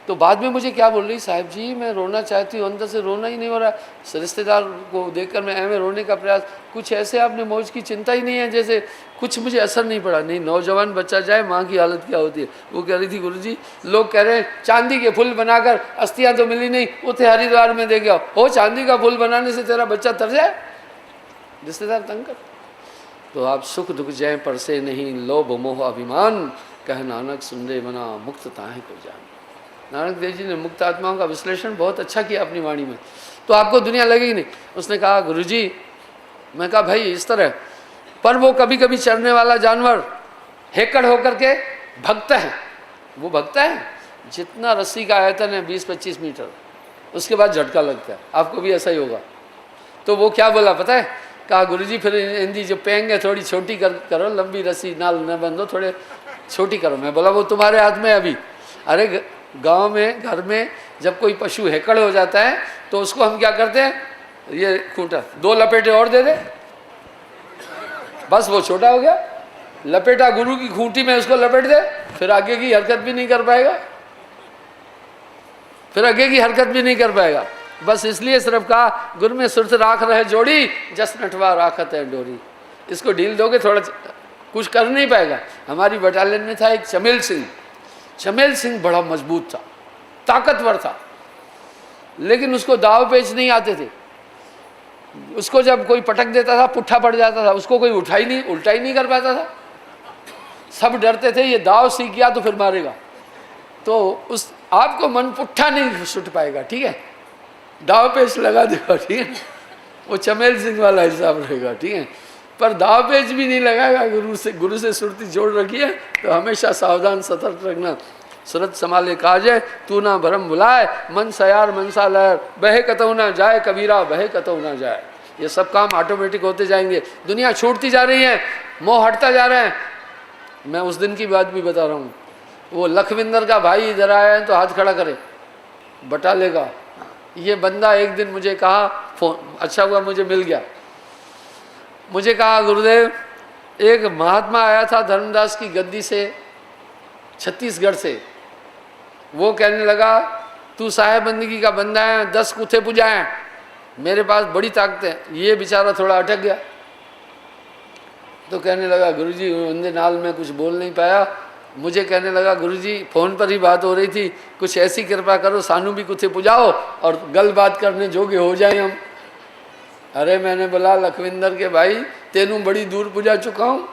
तो बाद में मुझे क्या बोल रही, साहब जी मैं रोना चाहती हूँ, अंदर से रोना ही नहीं हो रहा है। रिश्तेदार को देखकर मैं ऐਵੇਂ रोने का प्रयास, कुछ ऐसे आपने मौज की चिंता ही नहीं है, जैसे कुछ मुझे असर नहीं पड़ा। नहीं, नौजवान बच्चा जाए माँ की हालत क्या होती है। वो कह रही थी गुरुजी लोग कह रहे हैं चांदी के फूल बनाकर, अस्थियाँ तो मिली नहीं, उसे हरिद्वार में दे गया हो, चांदी का फूल बनाने से तेरा बच्चा तर जाए। रिश्तेदार तंग कर। तो आप सुख दुख जय पर से नहीं, लोभ मोह अभिमान, कह नानक सुनरे मना मुक्त ताहे को जान। नानक देव जी ने मुक्त आत्माओं का विश्लेषण बहुत अच्छा किया अपनी वाणी में, तो आपको दुनिया लगेगी नहीं। उसने कहा गुरुजी, मैं कहा भाई इस तरह, पर वो कभी कभी चढ़ने वाला जानवर हेकड़ होकर के भगता है, वो भगता है जितना रस्सी का आयतन है 20-25 मीटर, उसके बाद झटका लगता है। आपको भी ऐसा ही होगा। तो वो क्या बोला पता है, कहा गुरुजी फिर हिंदी जो पेंग है थोड़ी छोटी करो, लंबी रस्सी नाल न बंधो, थोड़े छोटी करो। मैं बोला वो तुम्हारे हाथ में अभी। अरे गांव में घर में जब कोई पशु हेकड़ हो जाता है तो उसको हम क्या करते हैं, ये खूंटा 2 लपेटे और दे दे, बस वो छोटा हो गया। लपेटा गुरु की खूंटी में उसको लपेट दे, फिर आगे की हरकत भी नहीं कर पाएगा, फिर आगे की हरकत भी नहीं कर पाएगा। बस इसलिए सिर्फ कहा गुरु में सुरत राख रहे जोड़ी, जस नटवा राखत है डोरी। इसको ढील दोगे थोड़ा कुछ कर नहीं पाएगा। हमारी बटालियन में था एक चमेल सिंह। चमेल सिंह बड़ा मजबूत था, ताकतवर था, लेकिन उसको दाव पेच नहीं आते थे। उसको जब कोई पटक देता था पुट्ठा पड़ जाता था, उसको कोई उल्टा ही नहीं कर पाता था। सब डरते थे ये दाव सीख गया तो फिर मारेगा, तो उस आपको मन पुट्ठा नहीं सुट पाएगा, ठीक है, दाव पेच लगा देगा, ठीक है, वो चमेल सिंह वाला हिसाब रहेगा, ठीक है। पर दाव पेच भी नहीं लगाएगा, गुरु से सुरती जोड़ रखी है तो हमेशा सावधान सतर्क रखना। सुरत संभाले काजे तू ना भरम भुलाए, मन सयार मनसा लहर, बहे कतऊ ना जाए कबीरा बहे कतऊ ना जाए। ये सब काम ऑटोमेटिक होते जाएंगे। दुनिया छूटती जा रही है, मोह हटता जा रहा है। मैं उस दिन की बात भी बता रहा हूँ। वो लखविंदर का भाई इधर आया है तो हाथ खड़ा करे, बटाले का। ये बंदा एक दिन मुझे कहा, फोन अच्छा हुआ मुझे मिल गया, मुझे कहा गुरुदेव एक महात्मा आया था धर्मदास की गद्दी से छत्तीसगढ़ से, वो कहने लगा तू साहेब बंदगी का बंदा है, 10 कुत्ते पुजाए, मेरे पास बड़ी ताकत है। ये बेचारा थोड़ा अटक गया, तो कहने लगा गुरुजी उनके नाल में कुछ बोल नहीं पाया। मुझे कहने लगा गुरुजी फ़ोन पर ही बात हो रही थी, कुछ ऐसी कृपा करो सानू भी कुत्ते पुजाओ और गल बात करने जोगे हो जाए हम। अरे मैंने बोला लखविंदर के भाई तेनू बड़ी दूर पुजा चुका हूँ।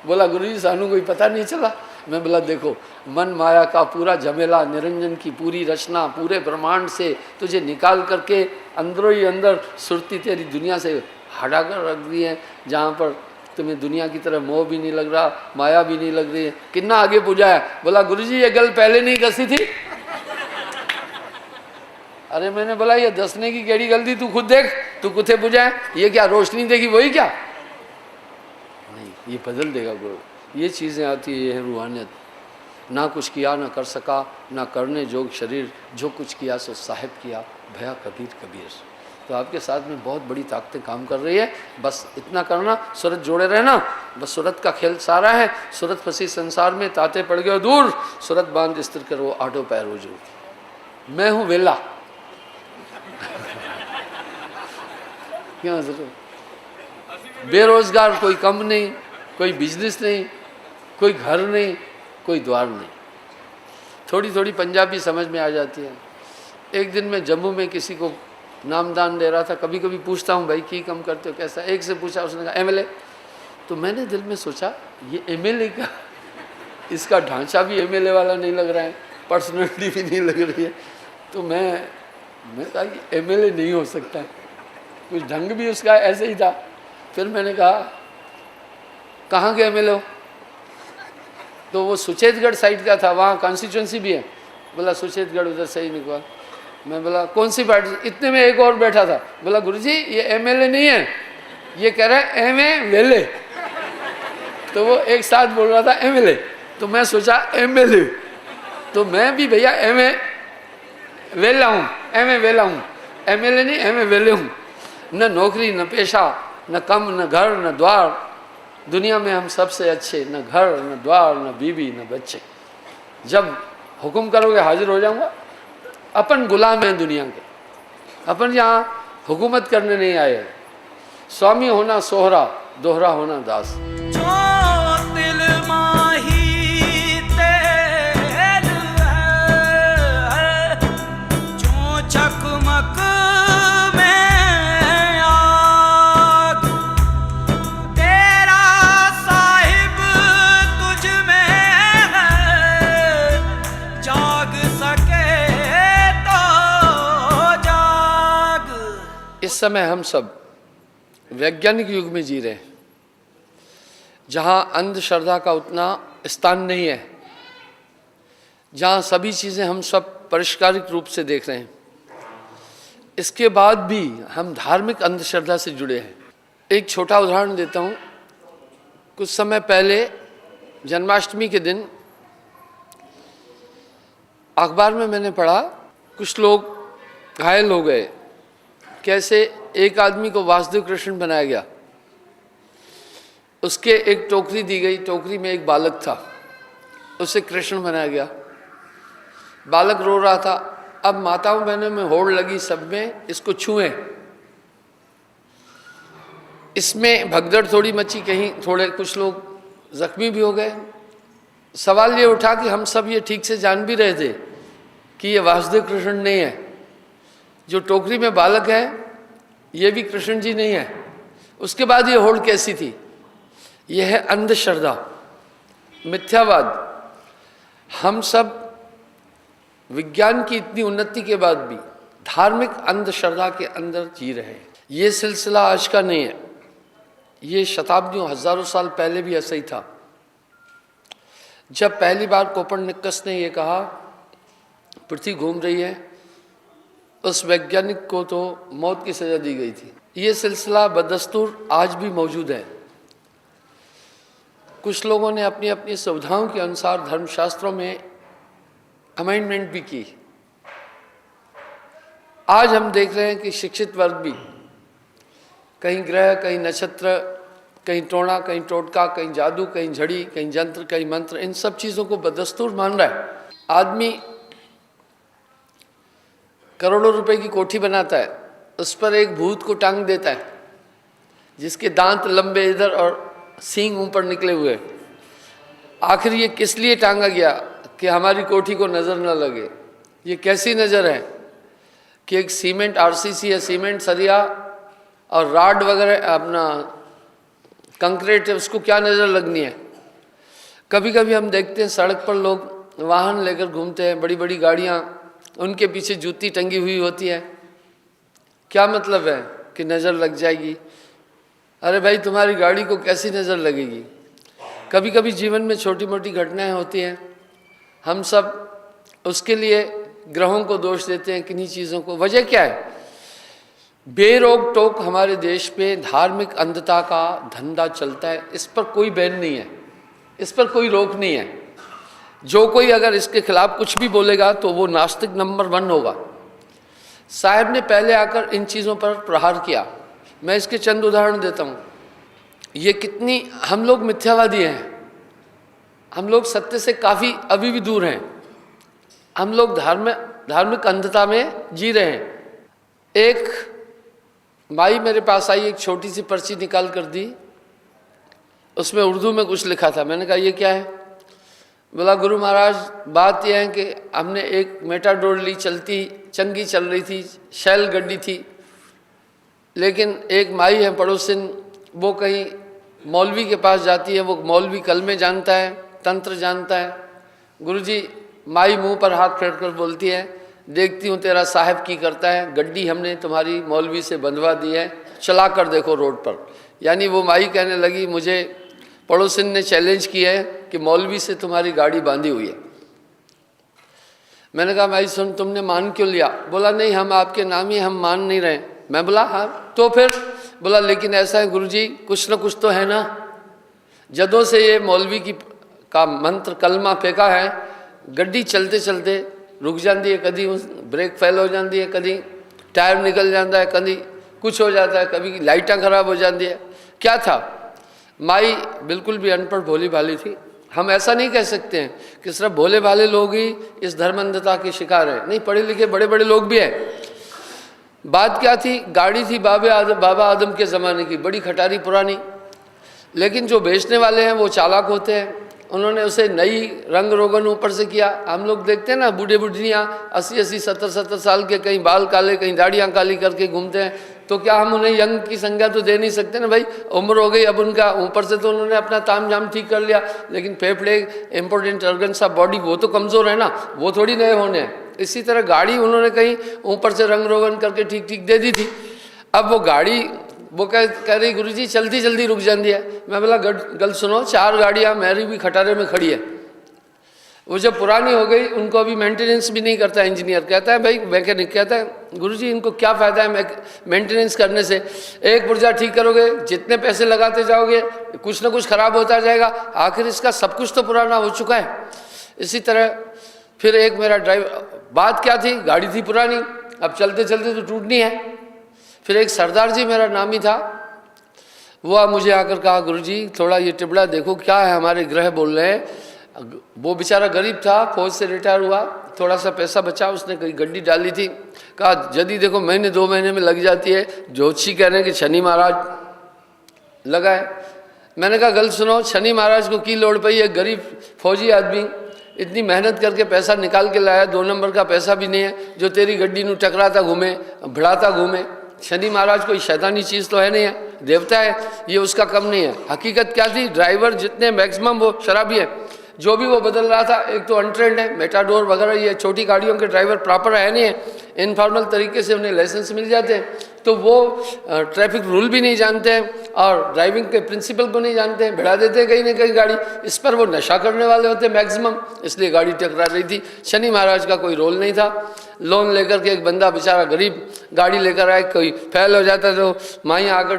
बोला गुरुजी सानू कोई पता नहीं चला। मैं बोला देखो मन माया का पूरा झमेला, निरंजन की पूरी रचना पूरे ब्रह्मांड से तुझे निकाल करके अंदरों ही अंदर सुरती तेरी दुनिया से हटा कर रख दी है, जहाँ पर तुम्हें दुनिया की तरह मोह भी नहीं लग रहा, माया भी नहीं लग रही है। कितना आगे पूजा है। बोला गुरुजी ये गल पहले नहीं कसी थी। अरे मैंने बोला ये दसने की केड़ी गलती, तू खुद देख, तू कुत्ते पूजा है, ये क्या रोशनी देगी वही क्या? नहीं, ये बदल देगा गुरु। ये चीज़ें आती है, ये है रूहानियत। ना कुछ किया ना कर सका, ना करने जोग शरीर, जो कुछ किया सो साहिब किया, भया कबीर कबीर। तो आपके साथ में बहुत बड़ी ताकतें काम कर रही है। बस इतना करना, सूरत जोड़े रहना, बस सूरत का खेल सारा है। सूरत फंसी संसार में, ताते पड़ गए दूर, सूरत बांध स्थिर करो आठों पैर हुजूर। मैं हूँ वेला क्या बेरोजगार, कोई कम नहीं, कोई बिजनेस नहीं, कोई घर नहीं, कोई द्वार नहीं। थोड़ी थोड़ी पंजाबी समझ में आ जाती है। एक दिन मैं जम्मू में किसी को नामदान दे रहा था, कभी कभी पूछता हूँ भाई की कम करते हो कैसा। एक से पूछा, उसने कहा एमएलए। तो मैंने दिल में सोचा ये एमएलए का, इसका ढांचा भी एमएलए वाला नहीं लग रहा है, पर्सनैलिटी भी नहीं लग रही है। तो मैं कहा कि एमएलए नहीं हो सकता, कुछ ढंग भी उसका ऐसे ही था। फिर मैंने कहा कहाँ के एमएलए हो? तो वो सुचेतगढ़ साइड का था, वहाँ कॉन्स्टिट्यूंसी भी है। बोला सुचेतगढ़ उधर सही निकला। मैं बोला कौन सी पार्टी? इतने में एक और बैठा था, बोला गुरुजी ये एमएलए नहीं है, ये कह रहा है एमए वेले। तो वो एक साथ बोल रहा था एमएलए, तो मैं सोचा एमएलए, तो मैं भी भैया एमए वेला हूँ, एमए वेला हूँ, एमएलए नहीं एमए वेले हूँ। न नौकरी न पेशा, न कम न घर न द्वार, दुनिया में हम सबसे अच्छे, न घर न द्वार न बीवी न बच्चे। जब हुक्म करोगे हाजिर हो जाऊंगा। अपन गुलाम हैं दुनिया के, अपन यहाँ हुकूमत करने नहीं आए। स्वामी होना सोहरा, दोहरा होना दास। जो दिल माही तेल है, जो चकमक में आग, तेरा साहिब तुझ में है, समय हम सब वैज्ञानिक युग में जी रहे हैं, जहाँ अंधश्रद्धा का उतना स्थान नहीं है, जहाँ सभी चीज़ें हम सब परिष्कारिक रूप से देख रहे हैं। इसके बाद भी हम धार्मिक अंधश्रद्धा से जुड़े हैं। एक छोटा उदाहरण देता हूँ। कुछ समय पहले जन्माष्टमी के दिन अखबार में मैंने पढ़ा कुछ लोग घायल हो गए। कैसे? एक आदमी को वासुदेव कृष्ण बनाया गया, उसके एक टोकरी दी गई, टोकरी में एक बालक था, उसे कृष्ण बनाया गया। बालक रो रहा था। अब माताओं बहनों में होड़ लगी सब में, इसको छुएं। इसमें भगदड़ थोड़ी मची, कहीं थोड़े कुछ लोग जख्मी भी हो गए। सवाल ये उठा कि हम सब ये ठीक से जान भी रहे थे कि ये वासुदेव कृष्ण नहीं है, जो टोकरी में बालक है ये भी कृष्ण जी नहीं है, उसके बाद ये होड़ कैसी थी? यह है अंधश्रद्धा, मिथ्यावाद। हम सब विज्ञान की इतनी उन्नति के बाद भी धार्मिक अंधश्रद्धा के अंदर जी रहे हैं। ये सिलसिला आज का नहीं है, ये शताब्दियों हजारों साल पहले भी ऐसा ही था। जब पहली बार कोपरनिकस ने ये कहा पृथ्वी घूम रही है, उस वैज्ञानिक को तो मौत की सजा दी गई थी। ये सिलसिला बदस्तूर आज भी मौजूद है। कुछ लोगों ने अपनी अपनी सुविधाओं के अनुसार धर्मशास्त्रों में अमेंडमेंट भी की। आज हम देख रहे हैं कि शिक्षित वर्ग भी कहीं ग्रह, कहीं नक्षत्र, कहीं टोना, कहीं टोटका, कहीं जादू, कहीं झड़ी, कहीं जंत्र, कहीं मंत्र, इन सब चीज़ों को बदस्तूर मान रहा है। आदमी करोड़ों रुपए की कोठी बनाता है, उस पर एक भूत को टांग देता है जिसके दांत लंबे इधर और सींग ऊपर निकले हुए। आखिर ये किस लिए टांगा गया? कि हमारी कोठी को नज़र न लगे। ये कैसी नज़र है कि एक सीमेंट आरसीसी है, सीमेंट सरिया और राड वगैरह अपना कंक्रीट है, उसको क्या नज़र लगनी है? कभी कभी हम देखते हैं सड़क पर लोग वाहन लेकर घूमते हैं, बड़ी बड़ी गाड़ियाँ, उनके पीछे जूती टंगी हुई होती है। क्या मतलब है? कि नज़र लग जाएगी। अरे भाई, तुम्हारी गाड़ी को कैसी नज़र लगेगी? कभी कभी जीवन में छोटी मोटी घटनाएं होती हैं, हम सब उसके लिए ग्रहों को दोष देते हैं, किन्हीं चीज़ों को। वजह क्या है? बेरोक टोक हमारे देश पे धार्मिक अंधता का धंधा चलता है। इस पर कोई बैन नहीं है, इस पर कोई रोक नहीं है। जो कोई अगर इसके खिलाफ कुछ भी बोलेगा तो वो नास्तिक नंबर 1 होगा। साहब ने पहले आकर इन चीज़ों पर प्रहार किया। मैं इसके चंद उदाहरण देता हूँ। ये कितनी हम लोग मिथ्यावादी हैं, हम लोग सत्य से काफ़ी अभी भी दूर हैं, हम लोग धार्मिक अंधता में जी रहे हैं। एक माई मेरे पास आई, एक छोटी सी पर्ची निकाल कर दी, उसमें उर्दू में कुछ लिखा था। मैंने कहा ये क्या है? बोला गुरु महाराज, बात यह है कि हमने एक मेटाडोर ली, चलती चंगी चल रही थी, शैल गड्डी थी, लेकिन एक माई है पड़ोसिन, वो कहीं मौलवी के पास जाती है, वो मौलवी कलमे जानता है, तंत्र जानता है। गुरुजी, माई मुंह पर हाथ फेर कर बोलती है, देखती हूँ तेरा साहब की करता है, गड्डी हमने तुम्हारी मौलवी से बंधवा दी है, चला कर देखो रोड पर। यानी वो माई कहने लगी, मुझे पड़ोसिन ने चैलेंज किया है कि मौलवी से तुम्हारी गाड़ी बांधी हुई है। मैंने कहा माई सुन, तुमने मान क्यों लिया? बोला नहीं, हम आपके नाम ही, हम मान नहीं रहे। मैं बोला हाँ तो फिर? बोला लेकिन ऐसा है गुरुजी, कुछ ना कुछ तो है ना। जदों से ये मौलवी की का मंत्र कलमा फेंका है, गड्डी चलते चलते रुक जाती है, कभी ब्रेक फेल हो जाती है, कभी टायर निकल जाता है, कभी कुछ हो जाता है, कभी लाइटें खराब हो जाती है। क्या था? माई बिल्कुल भी अनपढ़ भोली भाली थी। हम ऐसा नहीं कह सकते हैं कि सिर्फ भोले भाले लोग ही इस धर्मांधता के शिकार हैं, नहीं, पढ़े लिखे बड़े बड़े लोग भी हैं। बात क्या थी? गाड़ी थी बाबा आदम के ज़माने की, बड़ी खटारी पुरानी, लेकिन जो बेचने वाले हैं वो चालाक होते हैं, उन्होंने उसे नई रंग रोगन ऊपर से किया। हम लोग देखते हैं ना, बूढ़े बुढ़ियाँ 80-80, 70-70 साल के, कहीं बाल काले, कहीं दाढ़ियाँ काली करके घूमते हैं, तो क्या हम उन्हें यंग की संज्ञा तो दे नहीं सकते ना भाई, उम्र हो गई अब उनका, ऊपर से तो उन्होंने अपना ताम झाम ठीक कर लिया, लेकिन फेफड़े, इम्पोर्टेंट ऑर्गन्स ऑफ बॉडी, वो तो कमज़ोर है ना, वो थोड़ी नए होने हैं। इसी तरह गाड़ी उन्होंने कहीं ऊपर से रंग रोगन करके ठीक ठीक दे दी थी। अब वो गाड़ी वो कह रही गुरुजी जल्दी जल्दी रुक जाती है। मैं बोला गल सुनो, 4 गाड़ियाँ मेरी भी खटारे में खड़ी है। वो जब पुरानी हो गई उनको अभी मेंटेनेंस भी नहीं करता इंजीनियर। कहता है भाई मैकेनिक कहता है गुरुजी इनको क्या फ़ायदा है मेंटेनेंस करने से, एक पुर्जा ठीक करोगे जितने पैसे लगाते जाओगे कुछ ना कुछ ख़राब होता जाएगा, आखिर इसका सब कुछ तो पुराना हो चुका है। इसी तरह फिर एक मेरा ड्राइवर, बात क्या थी, गाड़ी थी पुरानी, अब चलते चलते तो टूटनी है। फिर एक सरदार जी मेरा नामी था, वो मुझे आकर कहा गुरुजी थोड़ा ये टिबड़ा देखो क्या है, हमारे ग्रह बोल रहे हैं। वो बेचारा गरीब था, फौज से रिटायर हुआ, थोड़ा सा पैसा बचा, उसने कहीं गड्डी डाली थी। कहा जदी देखो महीने 2 महीने में लग जाती है, ज्योतिषी कह रहे हैं कि शनि महाराज लगा है। मैंने कहा गल सुनो, शनि महाराज को की लोड़ पई है, गरीब फौजी आदमी इतनी मेहनत करके पैसा निकाल के लाया, 2 नंबर का पैसा भी नहीं है जो तेरी गड्डी नू टकराता घूमे भिड़ाता घूमे। शनि महाराज कोई शैतानी चीज़ तो है नहीं है, देवता है, ये उसका कम नहीं है। हकीकत क्या थी, ड्राइवर जितने मैक्सिमम वो शराबी है, जो भी वो बदल रहा था, एक तो अनट्रेंड है, मेटाडोर वगैरह ये छोटी गाड़ियों के ड्राइवर प्रॉपर है नहीं है, इनफॉर्मल तरीके से उन्हें लाइसेंस मिल जाते हैं, तो वो ट्रैफिक रूल भी नहीं जानते हैं और ड्राइविंग के प्रिंसिपल को नहीं जानते हैं, भिड़ा देते हैं कहीं ना कहीं गाड़ी। इस पर वो नशा करने वाले होते हैं मैक्सिमम, इसलिए गाड़ी टकरा रही थी। शनि महाराज का कोई रोल नहीं था। लोन लेकर के एक बंदा बेचारा गरीब गाड़ी लेकर आए, कोई फेल हो जाता है तो माइयाँ आकर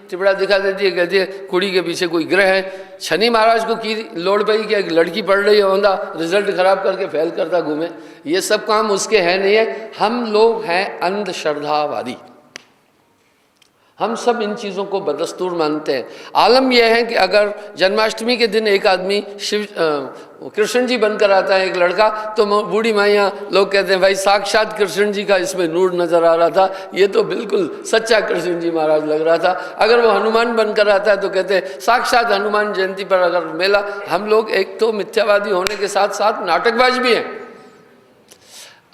टिबड़ा दिखा देती है, कहती है कुड़ी के पीछे कोई ग्रह है। शनि महाराज को की लोड़ पई कि एक लड़की पढ़ रही है होंदा, रिजल्ट खराब करके फेल करता घूमे, ये सब काम उसके है नहीं है। हम लोग हैं अंधश्रद्धावादी, हम सब इन चीज़ों को बदस्तूर मानते हैं। आलम यह है कि अगर जन्माष्टमी के दिन एक आदमी कृष्ण जी बनकर आता है, एक लड़का, तो बूढ़ी माइयाँ लोग कहते हैं भाई साक्षात कृष्ण जी का इसमें नूर नज़र आ रहा था, ये तो बिल्कुल सच्चा कृष्ण जी महाराज लग रहा था। अगर वो हनुमान बनकर आता है तो कहते हैं साक्षात हनुमान जयंती पर अगर मेला। हम लोग एक तो मिथ्यावादी होने के साथ साथ नाटकबाज भी हैं।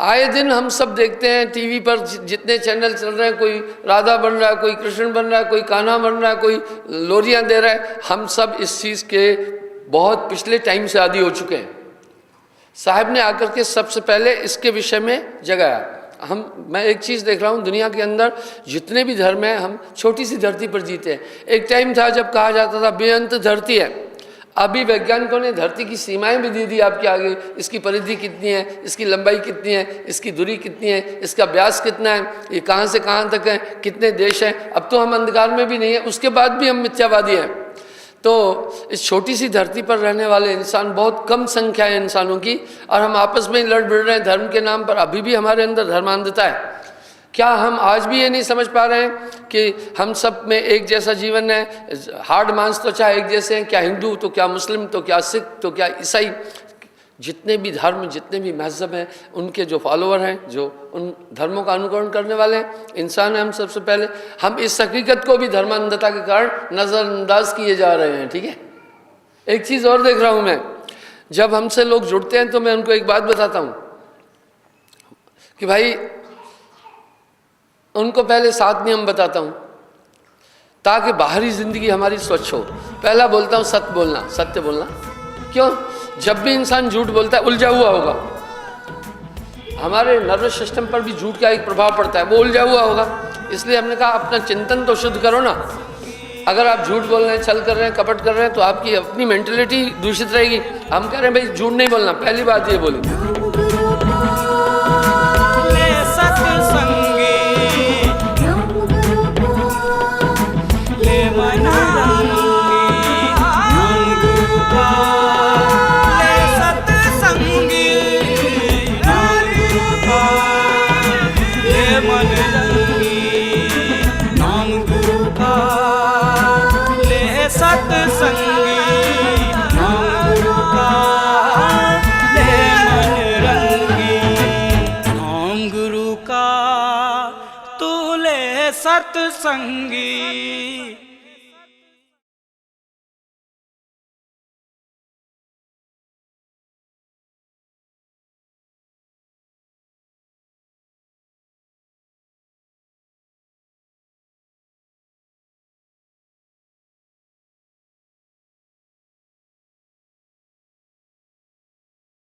आए दिन हम सब देखते हैं टीवी पर जितने चैनल चल रहे हैं, कोई राधा बन रहा है, कोई कृष्ण बन रहा है, कोई कान्हा बन रहा है, कोई लोरियां दे रहा है। हम सब इस चीज़ के बहुत पिछले टाइम से आदी हो चुके हैं। साहब ने आकर के सबसे पहले इसके विषय में जगाया। मैं एक चीज़ देख रहा हूँ, दुनिया के अंदर जितने भी धर्म हैं, हम छोटी सी धरती पर जीते हैं। एक टाइम था जब कहा जाता था बेअंत धरती है, अभी वैज्ञानिकों ने धरती की सीमाएं भी दे दी आपके आगे, इसकी परिधि कितनी है, इसकी लंबाई कितनी है, इसकी दूरी कितनी है, इसका व्यास कितना है, ये कहाँ से कहाँ तक है, कितने देश हैं। अब तो हम अंधकार में भी नहीं है, उसके बाद भी हम मिथ्यावादी हैं। तो इस छोटी सी धरती पर रहने वाले इंसान, बहुत कम संख्या है इंसानों की, और हम आपस में लड़ भिड़ रहे हैं धर्म के नाम पर। अभी भी हमारे अंदर धर्मांधता है। क्या हम आज भी ये नहीं समझ पा रहे हैं कि हम सब में एक जैसा जीवन है, हार्ड मांस तो चाहे एक जैसे हैं, क्या हिंदू तो क्या मुस्लिम तो क्या सिख तो क्या ईसाई, जितने भी धर्म जितने भी मजहब हैं, उनके जो फॉलोअर हैं, जो उन धर्मों का अनुकरण करने वाले हैं, इंसान हैं हम सबसे पहले। हम इस हकीकत को भी धर्मांधता के कारण नज़रअंदाज किए जा रहे हैं। ठीक है, एक चीज़ और देख रहा हूँ मैं, जब हमसे लोग जुड़ते हैं तो मैं उनको एक बात बताता हूँ कि भाई, उनको पहले 7 नियम बताता हूँ ताकि बाहरी ज़िंदगी हमारी स्वच्छ हो। पहला बोलता हूँ सत्य बोलना, सत्य बोलना। क्यों? जब भी इंसान झूठ बोलता है उलझा हुआ होगा, हमारे नर्वस सिस्टम पर भी झूठ का एक प्रभाव पड़ता है, वो उलझा हुआ होगा। इसलिए हमने कहा अपना चिंतन तो शुद्ध करो ना। अगर आप झूठ बोल रहे हैं, छल कर रहे हैं, कपट कर रहे हैं, तो आपकी अपनी मेंटलिटी दूषित रहेगी। हम कह रहे हैं भाई झूठ नहीं बोलना, पहली बात ये बोली। सत्संगी